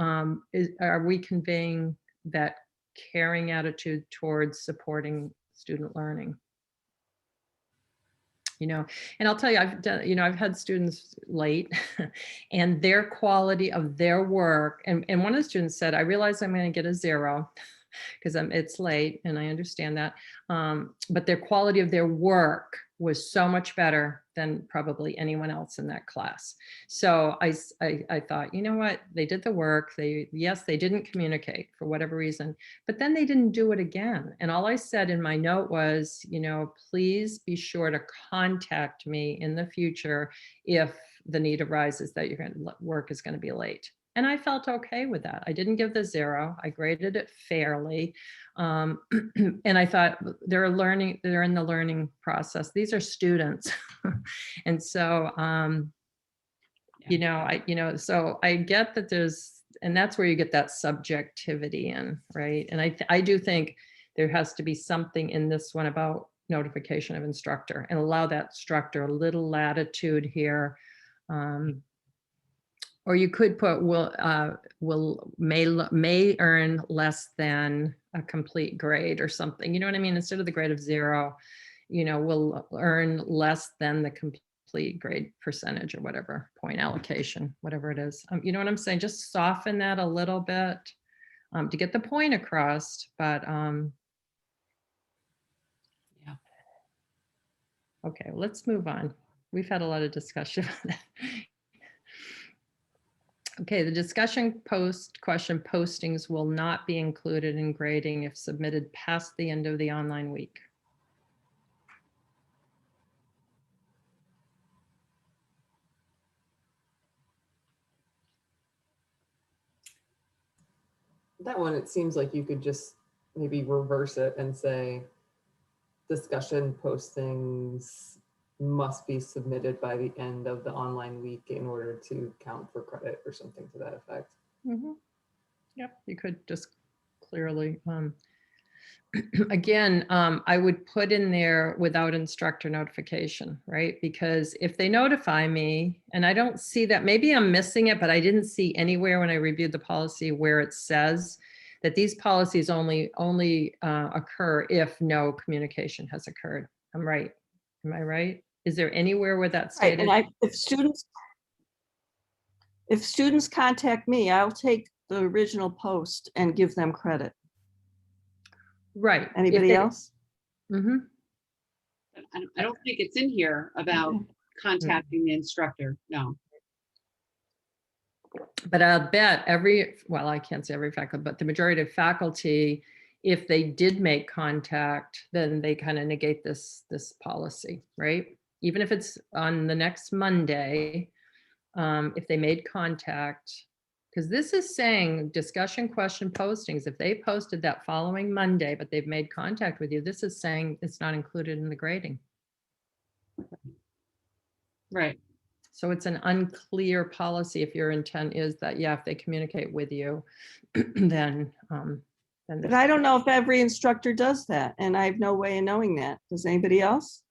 are we conveying that caring attitude towards supporting student learning? And I'll tell you, I've had students late and their quality of their work. And one of the students said, I realize I'm going to get a 0 because it's late, and I understand that. But their quality of their work was so much better than probably anyone else in that class. So I thought, you know what, they did the work. Yes, they didn't communicate for whatever reason, but then they didn't do it again. And all I said in my note was, please be sure to contact me in the future if the need arises that your work is going to be late. And I felt okay with that. I didn't give the 0. I graded it fairly. And I thought they're in the learning process. These are students. And so, so I get that and that's where you get that subjectivity in, right? And I do think there has to be something in this one about notification of instructor, and allow that instructor a little latitude here. Or you could put may earn less than a complete grade or something. You know what I mean? Instead of the grade of 0, will earn less than the complete grade percentage or whatever, point allocation, whatever it is. You know what I'm saying? Just soften that a little bit to get the point across. But yeah. Okay, let's move on. We've had a lot of discussion on that. Okay, the discussion question postings will not be included in grading if submitted past the end of the online week. that one, it seems like you could just maybe reverse it and say discussion postings must be submitted by the end of the online week in order to count for credit or something to that effect. Mhm. Yep, you could just clearly, again, I would put in there without instructor notification, right? Because if they notify me, and I don't see that, maybe I'm missing it, but I didn't see anywhere when I reviewed the policy where it says that these policies only occur if no communication has occurred. I'm right. Am I right? Is there anywhere where that's Right, stated? and if students contact me, I'll take the original post and give them credit. Right. Anybody else? Mhm. I don't think it's in here about Okay. contacting the instructor. No. But I'll bet well, I can't say every faculty, but the majority of faculty, if they did make contact, then they kind of negate this policy, right? Even if it's on the next Monday, if they made contact, because this is saying discussion question postings, if they posted that following Monday, but they've made contact with you, this is saying it's not included in the grading. Right. So it's an unclear policy if your intent is that, yeah, if they communicate with you, then But there's, I don't know if every instructor does that, and I have no way of knowing that. Does anybody else?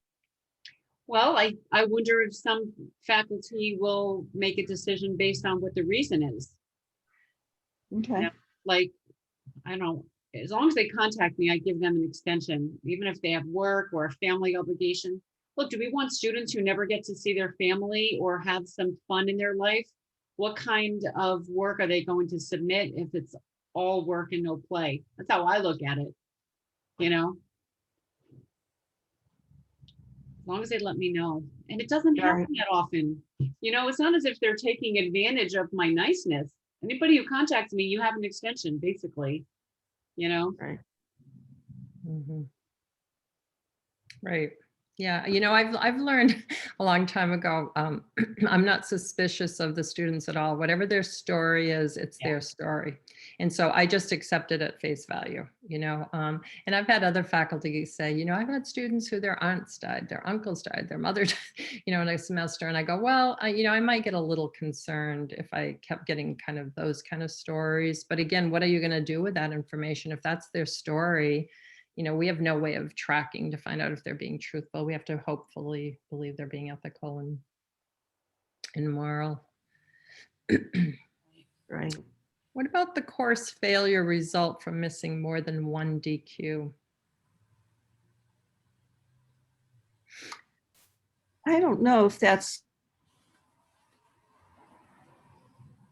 Well, I wonder if some faculty will make a decision based on what the reason is. Okay. Yeah. Like, I don't know, as long as they contact me, I give them an extension, even if they have work or a family obligation. Look, do we want students who never get to see their family or have some fun in their life? What kind of work are they going to submit if it's all work and no play? That's how I look at it, you know? As long as they let me know. And it doesn't Right. happen that often. You know, it's not as if they're taking advantage of my niceness. Anybody who contacts me, you have an extension, basically, you know? Right. Mhm. Right. Yeah, I've learned a long time ago, I'm not suspicious of the students at all. Whatever their story is, it's Yeah. their story. And so I just accept it at face value, and I've had other faculty say, I've had students who their aunts died, their uncles died, their mother died, in a semester. And I go, well, I might get a little concerned if I kept getting kind of those kind of stories. But again, what are you going to do with that information? If that's their story, we have no way of tracking to find out if they're being truthful. We have to hopefully believe they're being ethical and moral. Right. What about the course failure result from missing more than one DQ? I don't know if that's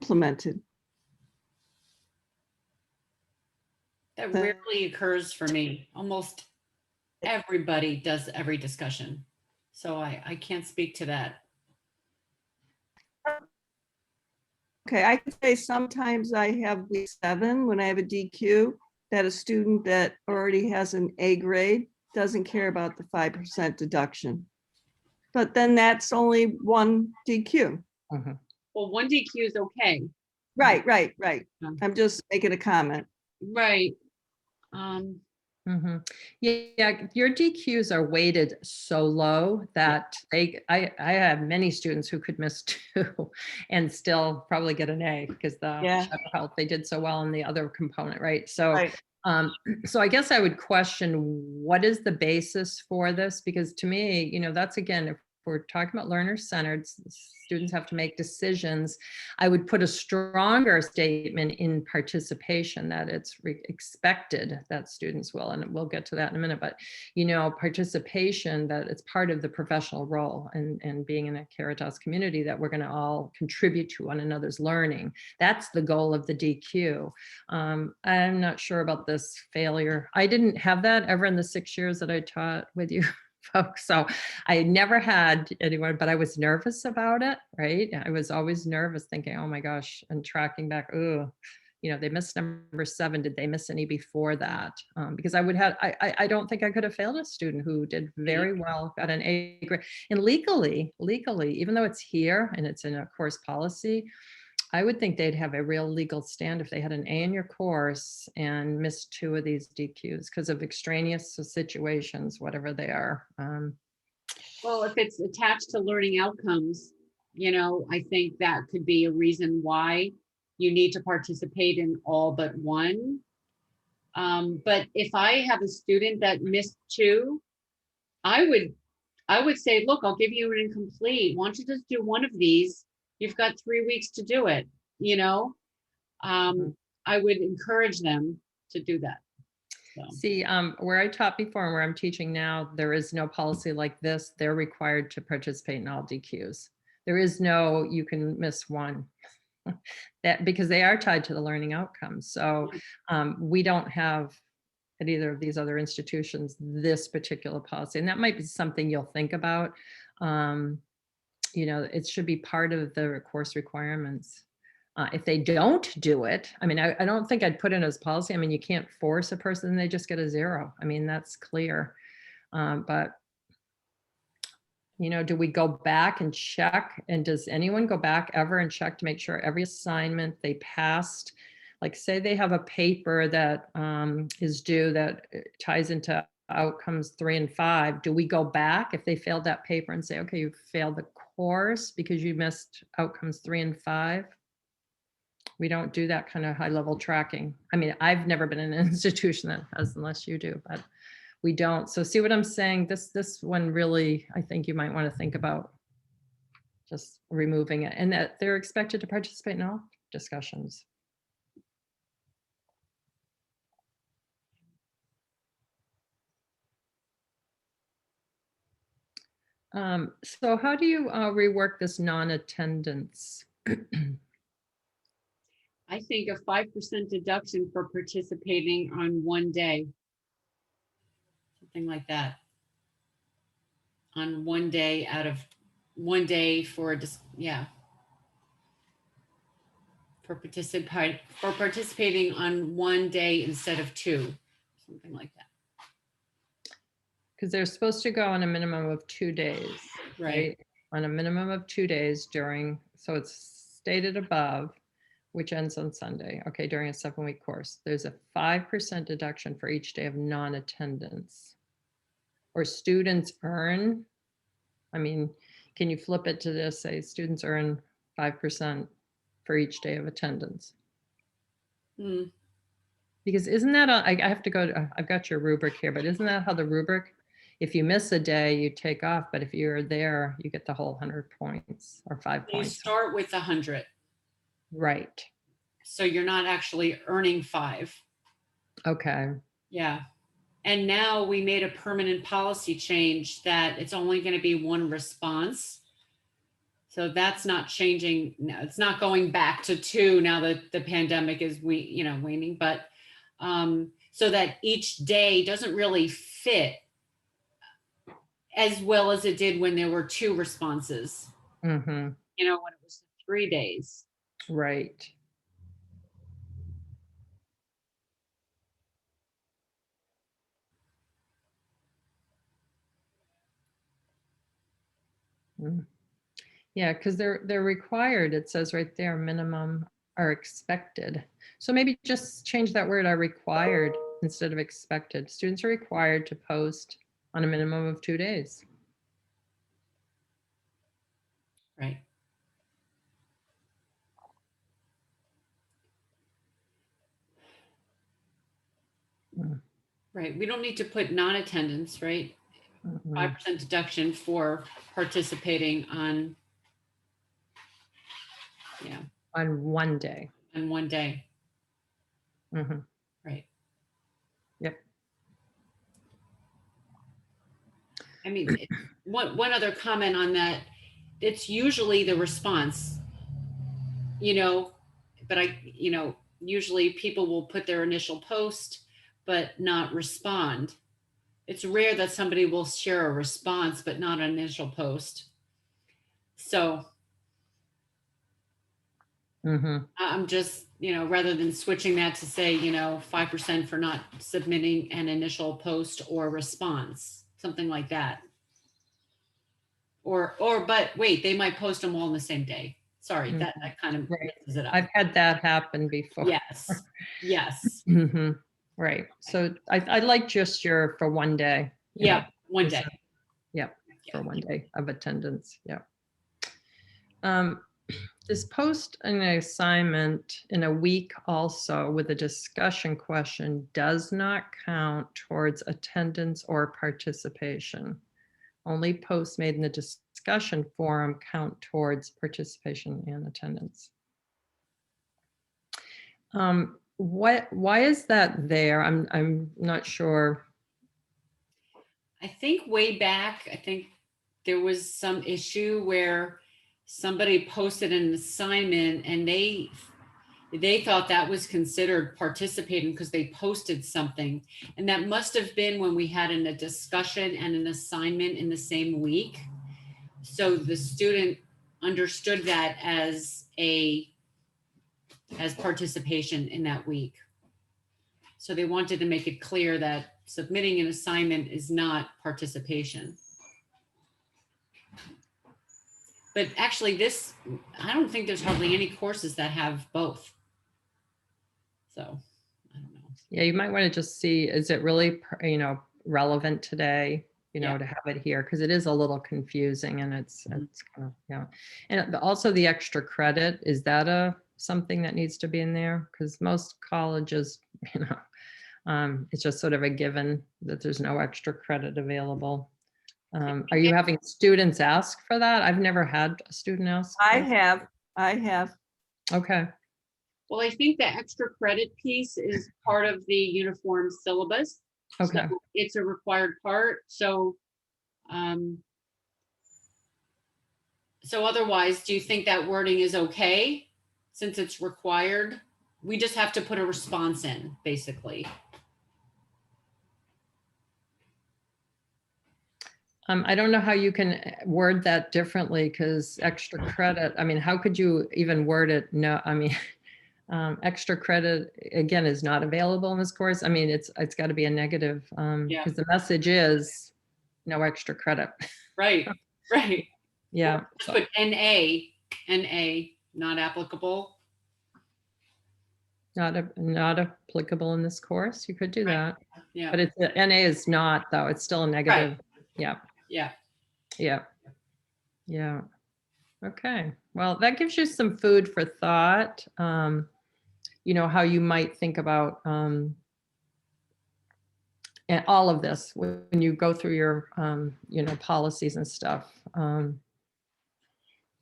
implemented. That rarely occurs for me. Almost everybody does every discussion. So I can't speak to that. Okay, I could say sometimes I have week 7 when I have a DQ that a student that already has an A grade doesn't care about the 5% deduction. But then that's only one DQ. Mhm. Well, one DQ is okay. Right, right, right. Yeah. I'm just making a comment. Right. Mhm. Yeah, your DQs are weighted so low that I have many students who could miss 2 and still probably get an A because Yeah. health, they did so well in the other component, right? So, Right. so I guess I would question what is the basis for this? Because to me, that's again, if we're talking about learner-centered, students have to make decisions. I would put a stronger statement in participation that it's expected that students will, and we'll get to that in a minute, but participation, that it's part of the professional role and being in a Caritas community, that we're going to all contribute to one another's learning. That's the goal of the DQ. I'm not sure about this failure. I didn't have that ever in the 6 years that I taught with you folks. So I never had anyone, but I was nervous about it, right? I was always nervous thinking, oh my gosh, and tracking back, they missed number 7. Did they miss any before that? Because I don't think I could have failed a student who did very well, got an A grade. And legally, even though it's here and it's in a course policy, I would think they'd have a real legal stand if they had an A in your course and missed 2 of these DQs because of extraneous situations, whatever they are. Well, if it's attached to learning outcomes, I think that could be a reason why you need to participate in all but one. But if I have a student that missed 2, I would say, look, I'll give you an incomplete. Why don't you just do one of these? You've got 3 weeks to do it, you know? Mhm. I would encourage them to do that. So, See, where I taught before and where I'm teaching now, there is no policy like this. They're required to participate in all DQs. There is no, you can miss one. That because they are tied to the learning outcomes. So we don't have at either of these other institutions this particular policy, and that might be something you'll think about. It should be part of the course requirements. If they don't do it, I mean, I don't think I'd put in as policy. I mean, you can't force a person; they just get a 0. I mean, that's clear. But do we go back and check? And does anyone go back ever and check to make sure every assignment they passed? Like, say they have a paper that is due that ties into outcomes 3 and 5. Do we go back if they failed that paper and say, okay, you failed the course because you missed outcomes 3 and 5? We don't do that kind of high level tracking. I mean, I've never been in an institution that has, unless you do, but we don't. So see what I'm saying? This one really, I think you might want to think about just removing it, and that they're expected to participate in all discussions. So how do you rework this non-attendance? I think a 5% deduction for participating on one day. Something like that. On one day out of 1 day for for participating on 1 day instead of 2, something like that. Because they're supposed to go on a minimum of 2 days, right? On a minimum of 2 days so it's stated above, which ends on Sunday. Okay, during a 7-week course, there's a 5% deduction for each day of non-attendance. Or students earn, I mean, can you flip it to this, say students earn 5% for each day of attendance? Because isn't that, I have to go to, I've got your rubric here, but isn't that how the rubric, if you miss a day, you take off, but if you're there, you get the whole 100 points or 5 You points. start with 100. Right. So you're not actually earning 5. Okay. Yeah. And now we made a permanent policy change that it's only going to be 1 response. So that's not changing. No, it's not going back to 2 now that the pandemic is waning, but so that each day doesn't really fit as well as it did when there were 2 responses. Mm-hmm. When it was 3 days. Right. Yeah, because they're required. It says right there, minimum are expected. So maybe just change that word, are required, instead of expected. Students are required to post on a minimum of 2 days. Right. Right. We don't need to put non-attendance, right? 5% deduction for participating on On 1 day. on 1 day. Mm-hmm. Right. Yep. I mean, one other comment on that, it's usually the response, but usually people will put their initial post, but not respond. It's rare that somebody will share a response, but not an initial post. So I'm just, rather than switching that to say, 5% for not submitting an initial post or response, something like that. But wait, they might post them all in the same day. Sorry, that kind of Right. messes it up. I've had that happen before. Yes, yes. Mhm. Right. So I like just your for one day. you know, Yeah, one is day. a- Yeah, Yeah. for one day of attendance. Yeah. Um, This post an assignment in a week also with a discussion question does not count towards attendance or participation. Only posts made in the discussion forum count towards participation and attendance. Why is that there? I'm not sure. I think way back, I think there was some issue where somebody posted an assignment and they thought that was considered participating because they posted something. And that must have been when we had a discussion and an assignment in the same week. So the student understood that as participation in that week. So they wanted to make it clear that submitting an assignment is not participation. But actually I don't think there's hardly any courses that have both. So I don't know. Yeah, you might want to just see, is it really, relevant today, Yeah. to have it here? Because it is a little confusing and it's Mhm. kind of, yeah. And also the extra credit, is that something that needs to be in there? Because most colleges, it's just sort of a given that there's no extra credit available. Are you having students ask for that? I've never had a student ask. I for have. it. Okay. Well, I think the extra credit piece is part of the uniform syllabus. Okay. So it's a required part. So otherwise, do you think that wording is okay since it's required? We just have to put a response in, basically. I don't know how you can word that differently because extra credit, I mean, how could you even word it? No, I mean, extra credit again is not available in this course. I mean, it's got to be a negative Yeah. because the message is no extra credit. Right, right. Yeah. Just put NA, not applicable. Not applicable in this course. You could do Right. that. Yeah. But it's NA is not though. It's still a negative. Yeah. Yeah. Yeah. Yeah. Okay. Well, that gives you some food for thought. How you might think about and all of this when you go through your policies and stuff.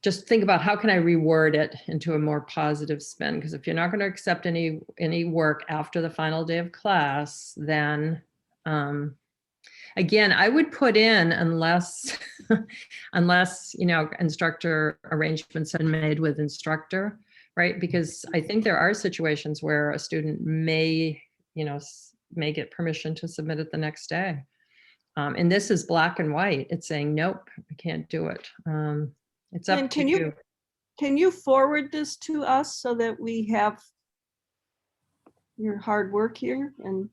Just think about how can I reword it into a more positive spin? Because if you're not going to accept any work after the final day of class, then again, I would put in unless instructor arrangements have been made with instructor, right? Because I think there are situations where a student may get permission to submit it the next day. And this is black and white. It's saying, nope, I can't do it. It's up And to you. can you forward this to us so that we have your hard work here? And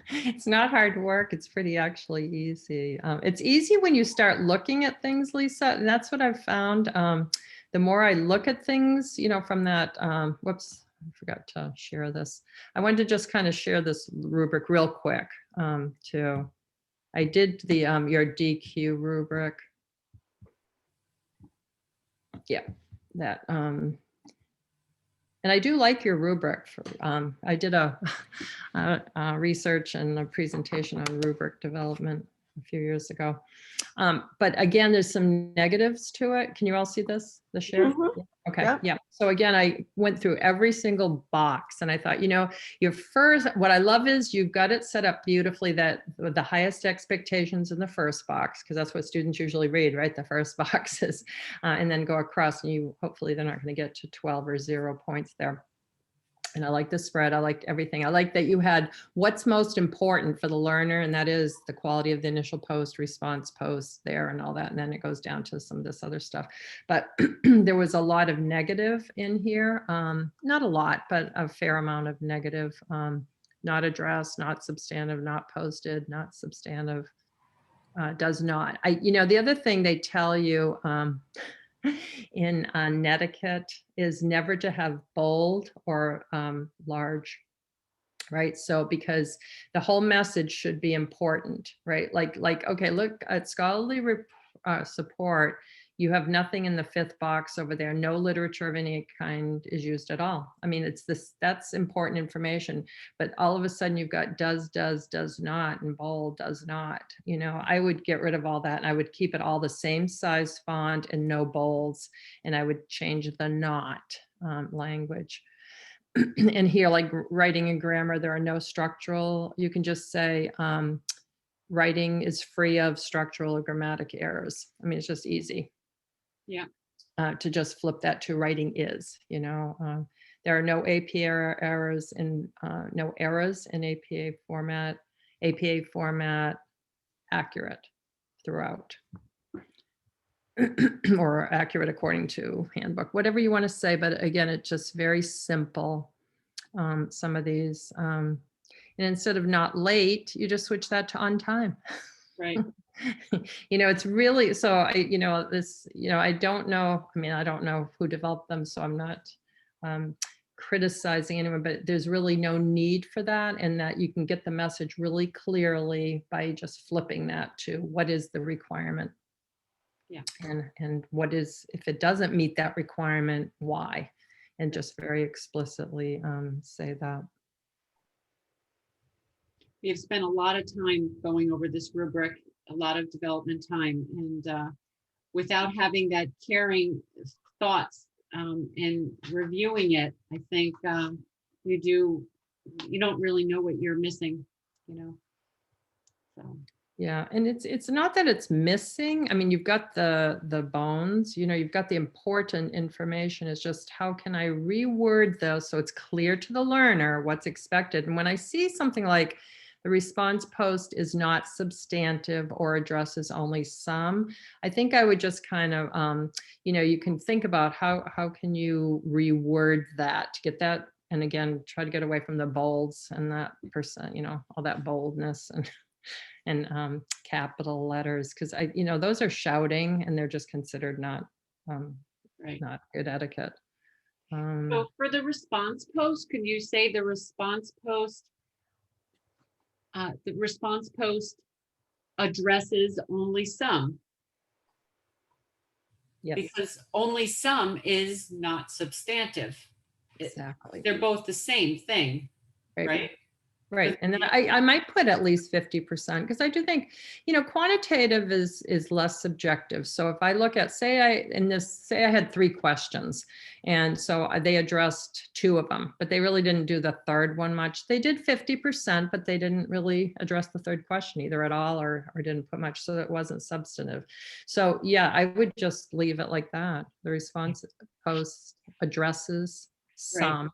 It's not hard work. It's pretty actually easy. It's easy when you start looking at things, Lisa. And that's what I've found. The more I look at things, from that, whoops, I forgot to share this. I wanted to just kind of share this rubric real quick too. I did the your DQ rubric. Yeah, that. And I do like your rubric. I did a research and a presentation on rubric development a few years ago. But again, there's some negatives to it. Can you all see this, the share? Mhm. Okay, Yep. yeah. So again, I went through every single box and I thought, your first, what I love is you've got it set up beautifully that the highest expectations in the first box, because that's what students usually read, right? The first boxes, and then go across and hopefully they're not going to get to 12 or 0 points there. And I like the spread. I liked everything. I like that you had what's most important for the learner, and that is the quality of the initial post, response post there and all that. And then it goes down to some of this other stuff. But there was a lot of negative in here. Not a lot, but a fair amount of negative. Not addressed, not substantive, not posted, not substantive, does not. The other thing they tell you, in netiquette is never to have bold or large, right? So because the whole message should be important, right? Like okay, look at scholarly support. You have nothing in the fifth box over there. No literature of any kind is used at all. I mean, it's this, that's important information, but all of a sudden you've got does not, and bold does not. You know, I would get rid of all that and I would keep it all the same size font and no bolds, and I would change the not language. And here, like writing and grammar, there are no structural, you can just say writing is free of structural or grammatic errors. I mean, it's just easy. Yeah. To just flip that to writing is, you know, there are no APA errors in, no errors in APA format, accurate throughout. Or accurate according to handbook, whatever you want to say. But again, it's just very simple. Some of these, and instead of not late, you just switch that to on time. Right. You know, it's really, so I, you know, this, you know, I don't know, I mean, I don't know who developed them, so I'm not criticizing anyone, but there's really no need for that, and that you can get the message really clearly by just flipping that to what is the requirement. Yeah. And what is, if it doesn't meet that requirement, why? And just very explicitly say that. We've spent a lot of time going over this rubric, a lot of development time, and without having that caring thoughts and reviewing it, I think you don't really know what you're missing, you know. So Yeah, and it's not that it's missing. I mean, you've got the bones, you know, you've got the important information. It's just how can I reword those so it's clear to the learner what's expected. And when I see something like the response post is not substantive or addresses only some, I think I would just kind of, you know, you can think about how can you reword that to get that. And again, try to get away from the bolds and that percent, you know, all that boldness and capital letters, because I, you know, those are shouting and they're just considered not right. not good etiquette. So for the response post, can you say the response post addresses only some? Yes, Because only some is not substantive. exactly. They're both the same thing, right? Right. And then I might put at least 50%, because I do think, you know, quantitative is less subjective. So if I look at, say I had 3 questions, and so they addressed 2 of them, but they really didn't do the third one much. They did 50%, but they didn't really address the third question either at all, or didn't put much. So it wasn't substantive. So yeah, I would just leave it like that. The response post addresses some.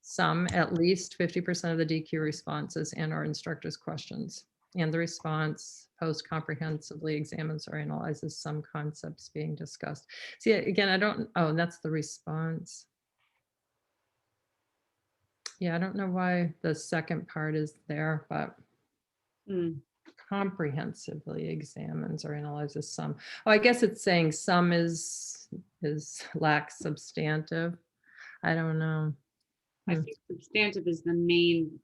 Some, at least 50% of the DQ responses and our instructors' questions. And the response post comprehensively examines or analyzes some concepts being discussed. See, again, I don't, oh, that's the response. Yeah, I don't know why the second part is there, but comprehensively examines or analyzes some. Oh, I guess it's saying some is lacks substantive. I don't know. I think substantive is the main.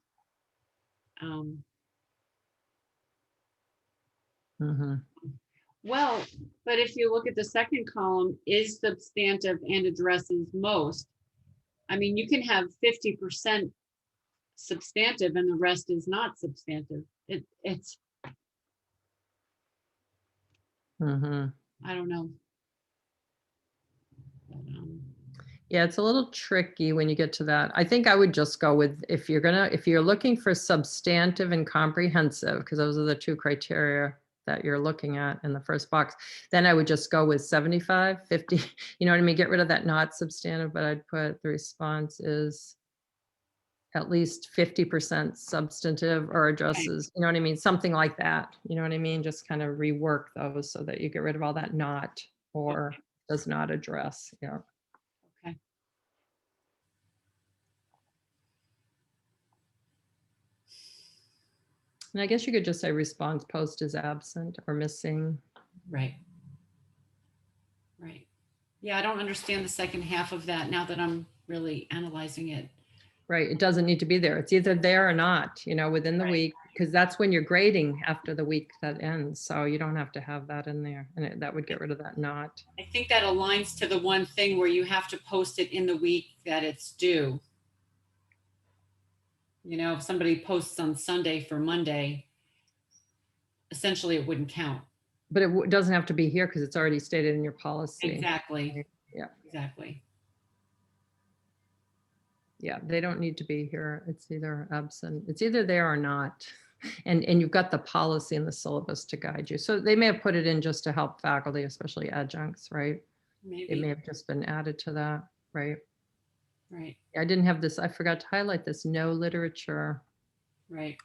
Well, but if you look at the second column, is substantive and addresses most. I mean, you can have 50% substantive and the rest is not substantive. It's. I don't know. But, yeah, it's a little tricky when you get to that. I think I would just go with, if you're looking for substantive and comprehensive, because those are the 2 criteria that you're looking at in the first box, then I would just go with 75, 50, you know what I mean? Get rid of that not substantive, but I'd put the response is at least 50% substantive or addresses, you know what I mean? Something like that, you know what I mean? Just kind of rework those so that you get rid of all that not or does not address, yeah. okay. And I guess you could just say response post is absent or missing. Right. Right. Yeah, I don't understand the second half of that now that I'm really analyzing it. Right, it doesn't need to be there. It's either there or not, you know, within the Right. week, because that's when you're grading after the week that ends. So you don't have to have that in there, and that would get rid of that not. I think that aligns to the one thing where you have to post it in the week that it's due. You know, if somebody posts on Sunday for Monday, essentially it wouldn't count. But it doesn't have to be here because it's already stated in your policy. Exactly. Right? Yeah, Exactly. yeah, they don't need to be here. It's either absent, it's either there or not. And you've got the policy and the syllabus to guide you. So they may have put it in just to help faculty, especially adjuncts, right? It may Maybe. have just been added to that, right? Right. I didn't have this, I forgot to highlight this, no literature. Right.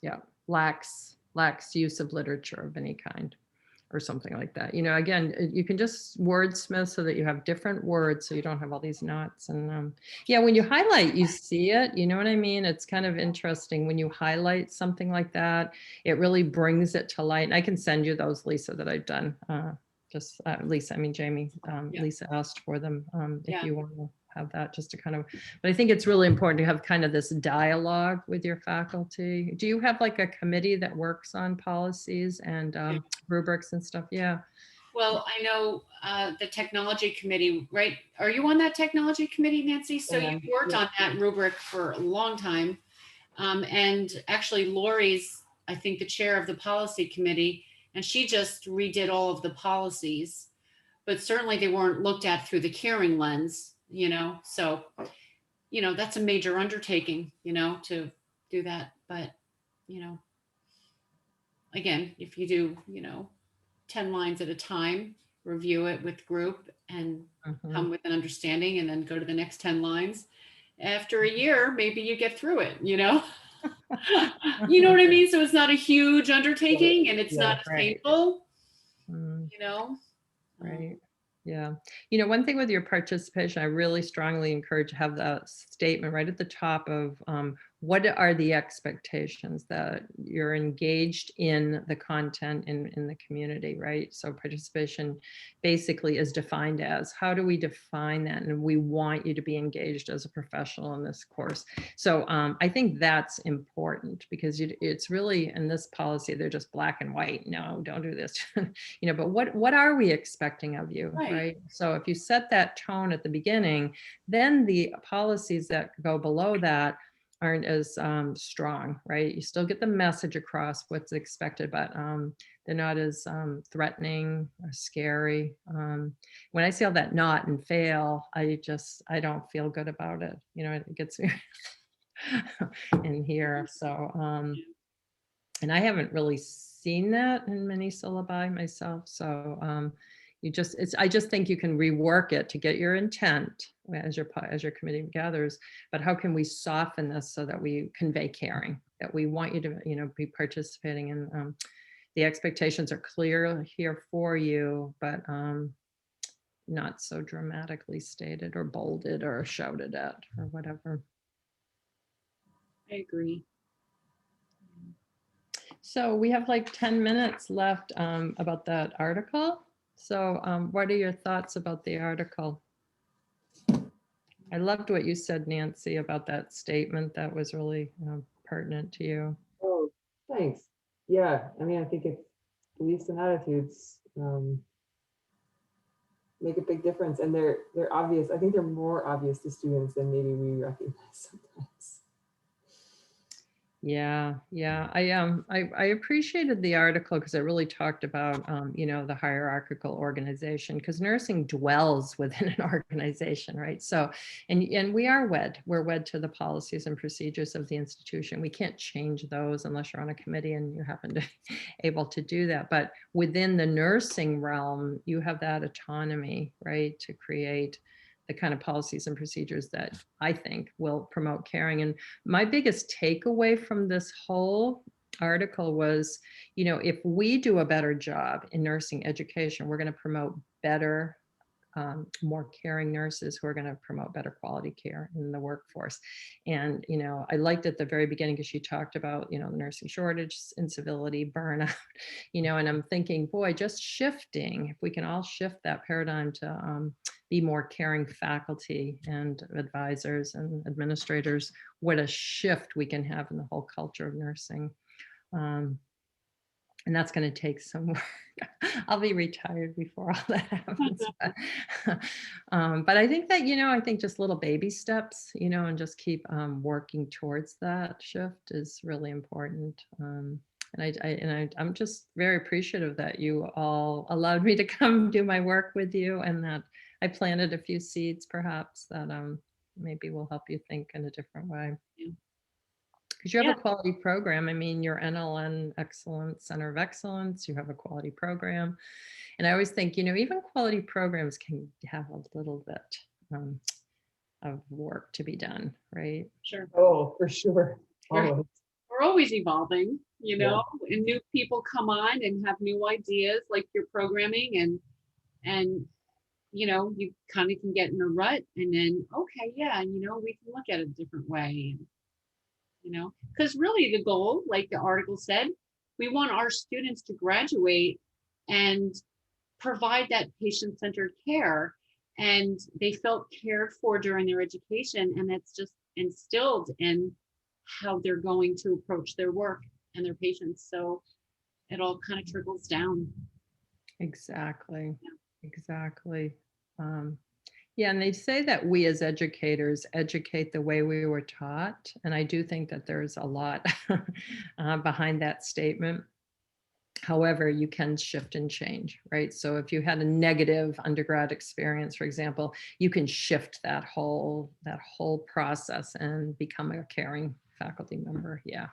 Yeah, lacks use of literature of any kind or something like that. You know, again, you can just wordsmith so that you have different words so you don't have all these knots. And yeah, when you highlight, you see it, you know what I mean? It's kind of interesting when you highlight something like that, it really brings it to light. And I can send you those, Lisa, that I've done. Lisa, I mean, Jamie, Yeah. Lisa asked for them if Yeah. you want to have that just to kind of, but I think it's really important to have kind of this dialogue with your faculty. Do you have like a committee that works on policies and rubrics and stuff? Yeah. Well, I know the technology committee, right? Are you on that technology committee, Nancy? So you worked on that rubric for a long time. And actually Lori's, I think, the chair of the policy committee, and she just redid all of the policies, but certainly they weren't looked at through the caring lens, you know? So, you know, that's a major undertaking, you know, to do that. But, you know, again, if you do, you know, 10 lines at a time, review it with group and come with an understanding and then go to the next 10 lines. After a year, maybe you get through it, you know? You know what I mean? So it's not a huge undertaking and it's not as painful, you know? Right. Yeah. You know, one thing with your participation, I really strongly encourage to have that statement right at the top of what are the expectations that you're engaged in the content in the community, right? So participation basically is defined as, how do we define that? And we want you to be engaged as a professional in this course. So I think that's important because it's really, in this policy, they're just black and white. No, don't do this. You know, but what are we expecting of you, right? So if you set that tone at the beginning, then the policies that go below that aren't as strong, right? You still get the message across what's expected, but they're not as threatening or scary. When I see all that not and fail, I don't feel good about it. You know, it gets me in here. So, and I haven't really seen that in many syllabi myself. So I just think you can rework it to get your intent as your committee gathers, but how can we soften this so that we convey caring, that we want you to, you know, be participating in, the expectations are clear here for you, but not so dramatically stated or bolded or shouted at or whatever. I agree. So we have like 10 minutes left about that article. So what are your thoughts about the article? I loved what you said, Nancy, about that statement. That was really pertinent to you. Oh, thanks. Yeah, I mean, I think it's beliefs and attitudes make a big difference, and they're obvious. I think they're more obvious to students than maybe we recognize sometimes. Yeah, I appreciated the article because it really talked about you know, the hierarchical organization, because nursing dwells within an organization, right? So, and we're wed to the policies and procedures of the institution. We can't change those unless you're on a committee and you happen to be able to do that. But within the nursing realm, you have that autonomy, right, to create the kind of policies and procedures that I think will promote caring. And my biggest takeaway from this whole article was, you know, if we do a better job in nursing education, we're going to promote better more caring nurses who are going to promote better quality care in the workforce. And, I liked at the very beginning because she talked about, the nursing shortage, incivility, burnout, and I'm thinking, boy, just shifting, if we can all shift that paradigm to be more caring faculty and advisors and administrators, what a shift we can have in the whole culture of nursing. And that's going to take some work. I'll be retired before all that happens. But I think that, I think just little baby steps, and just keep working towards that shift is really important. I'm just very appreciative that you all allowed me to come do my work with you, and that I planted a few seeds perhaps that maybe will help you think in a different way. Yeah. Because you have a quality program. I mean, your NLN Excellence Center of Excellence, you have a quality program. And I always think, even quality programs can have a little bit of work to be done, right? Sure. Oh, for sure. We're- Always. We're always evolving, Yeah. and new people come on and have new ideas like your programming and you kind of can get in a rut and then, okay, yeah, we can look at it a different way. Because really the goal, like the article said, we want our students to graduate and provide that patient-centered care, and they felt cared for during their education, and it's just instilled in how they're going to approach their work and their patients. So it all kind of trickles down. Exactly. Exactly. Yeah, and they say that we as educators educate the way we were taught. And I do think that there's a lot behind that statement. However, you can shift and change, right? So if you had a negative undergrad experience, for example, you can shift that whole process and become a caring faculty member. Yeah.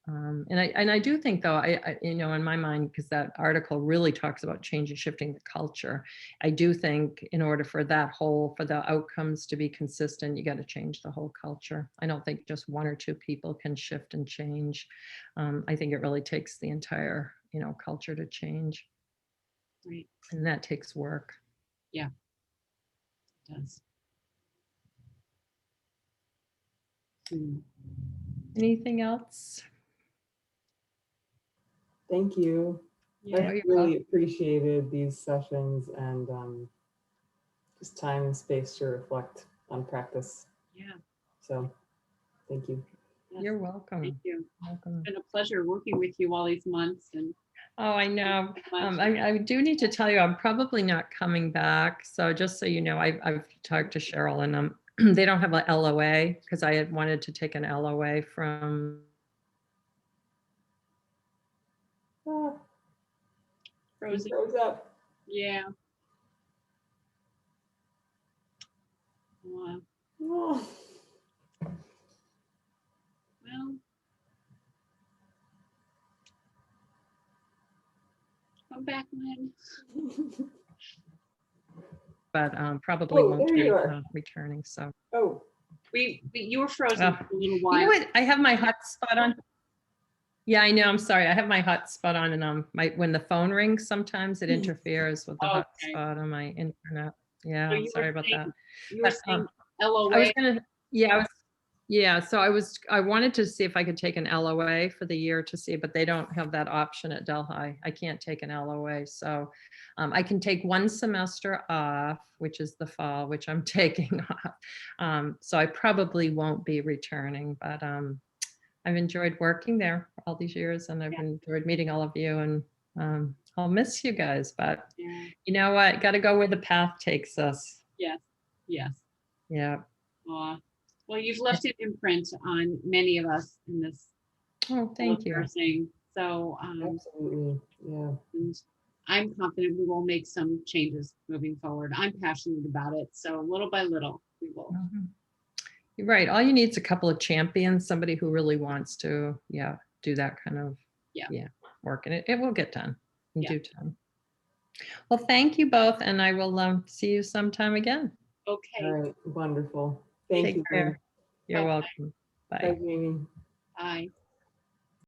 And I do think, though, I in my mind, because that article really talks about changing, shifting the culture, I do think in order for the outcomes to be consistent, you got to change the whole culture. I don't think just one or two people can shift and change. I think it really takes the entire, culture to change. Right. And that takes work. Yeah, it does. Anything else? Thank you. Yeah. I really appreciated these sessions and just time and space to reflect on practice. Yeah. So thank you. Yes. You're welcome. Thank you. Welcome. It's been a pleasure working with you all these months. And oh, I know. so much. I do need to tell you, I'm probably not coming back. So just so you know, I've talked to Cheryl, and they don't have a LOA because I had wanted to take an LOA from. Ah, you Frozen. froze up. Yeah. Wow. Oh. Well, come back when. But probably Oh, won't there be you are. returning. So Oh, You were frozen Oh. for a little you while. know what? I have my hotspot on. Yeah, I know. I'm sorry. I have my hotspot on, and when the phone rings, sometimes it interferes with the Okay. hotspot on my internet. So Yeah, you were sorry about that. saying- You were But, saying I was LOA. gonna, so I wanted to see if I could take an LOA for the year to see, but they don't have that option at Delhi. I can't take an LOA. So I can take one semester off, which is the fall, which I'm taking off. So I probably won't be returning, but I've enjoyed working there for all these years, and I've enjoyed meeting all of you, and I'll miss you guys, but Yeah. you know what? Got to go where the path takes us. Yes. Yes. Yeah. Well, you've left an imprint on many of us in this Oh, thank you. nursing. So absolutely. Yeah. and I'm confident we will make some changes moving forward. I'm passionate about it. So little by little, we will. Mhm. You're right. All you need is a couple of champions, somebody who really wants to, do that kind of, work, and it will get done in due time. Well, thank you both, and I will see you sometime again. Okay. All right. Wonderful. Thank Take you. care. You're Bye-bye. welcome. Bye, Bye. Jamie. Bye.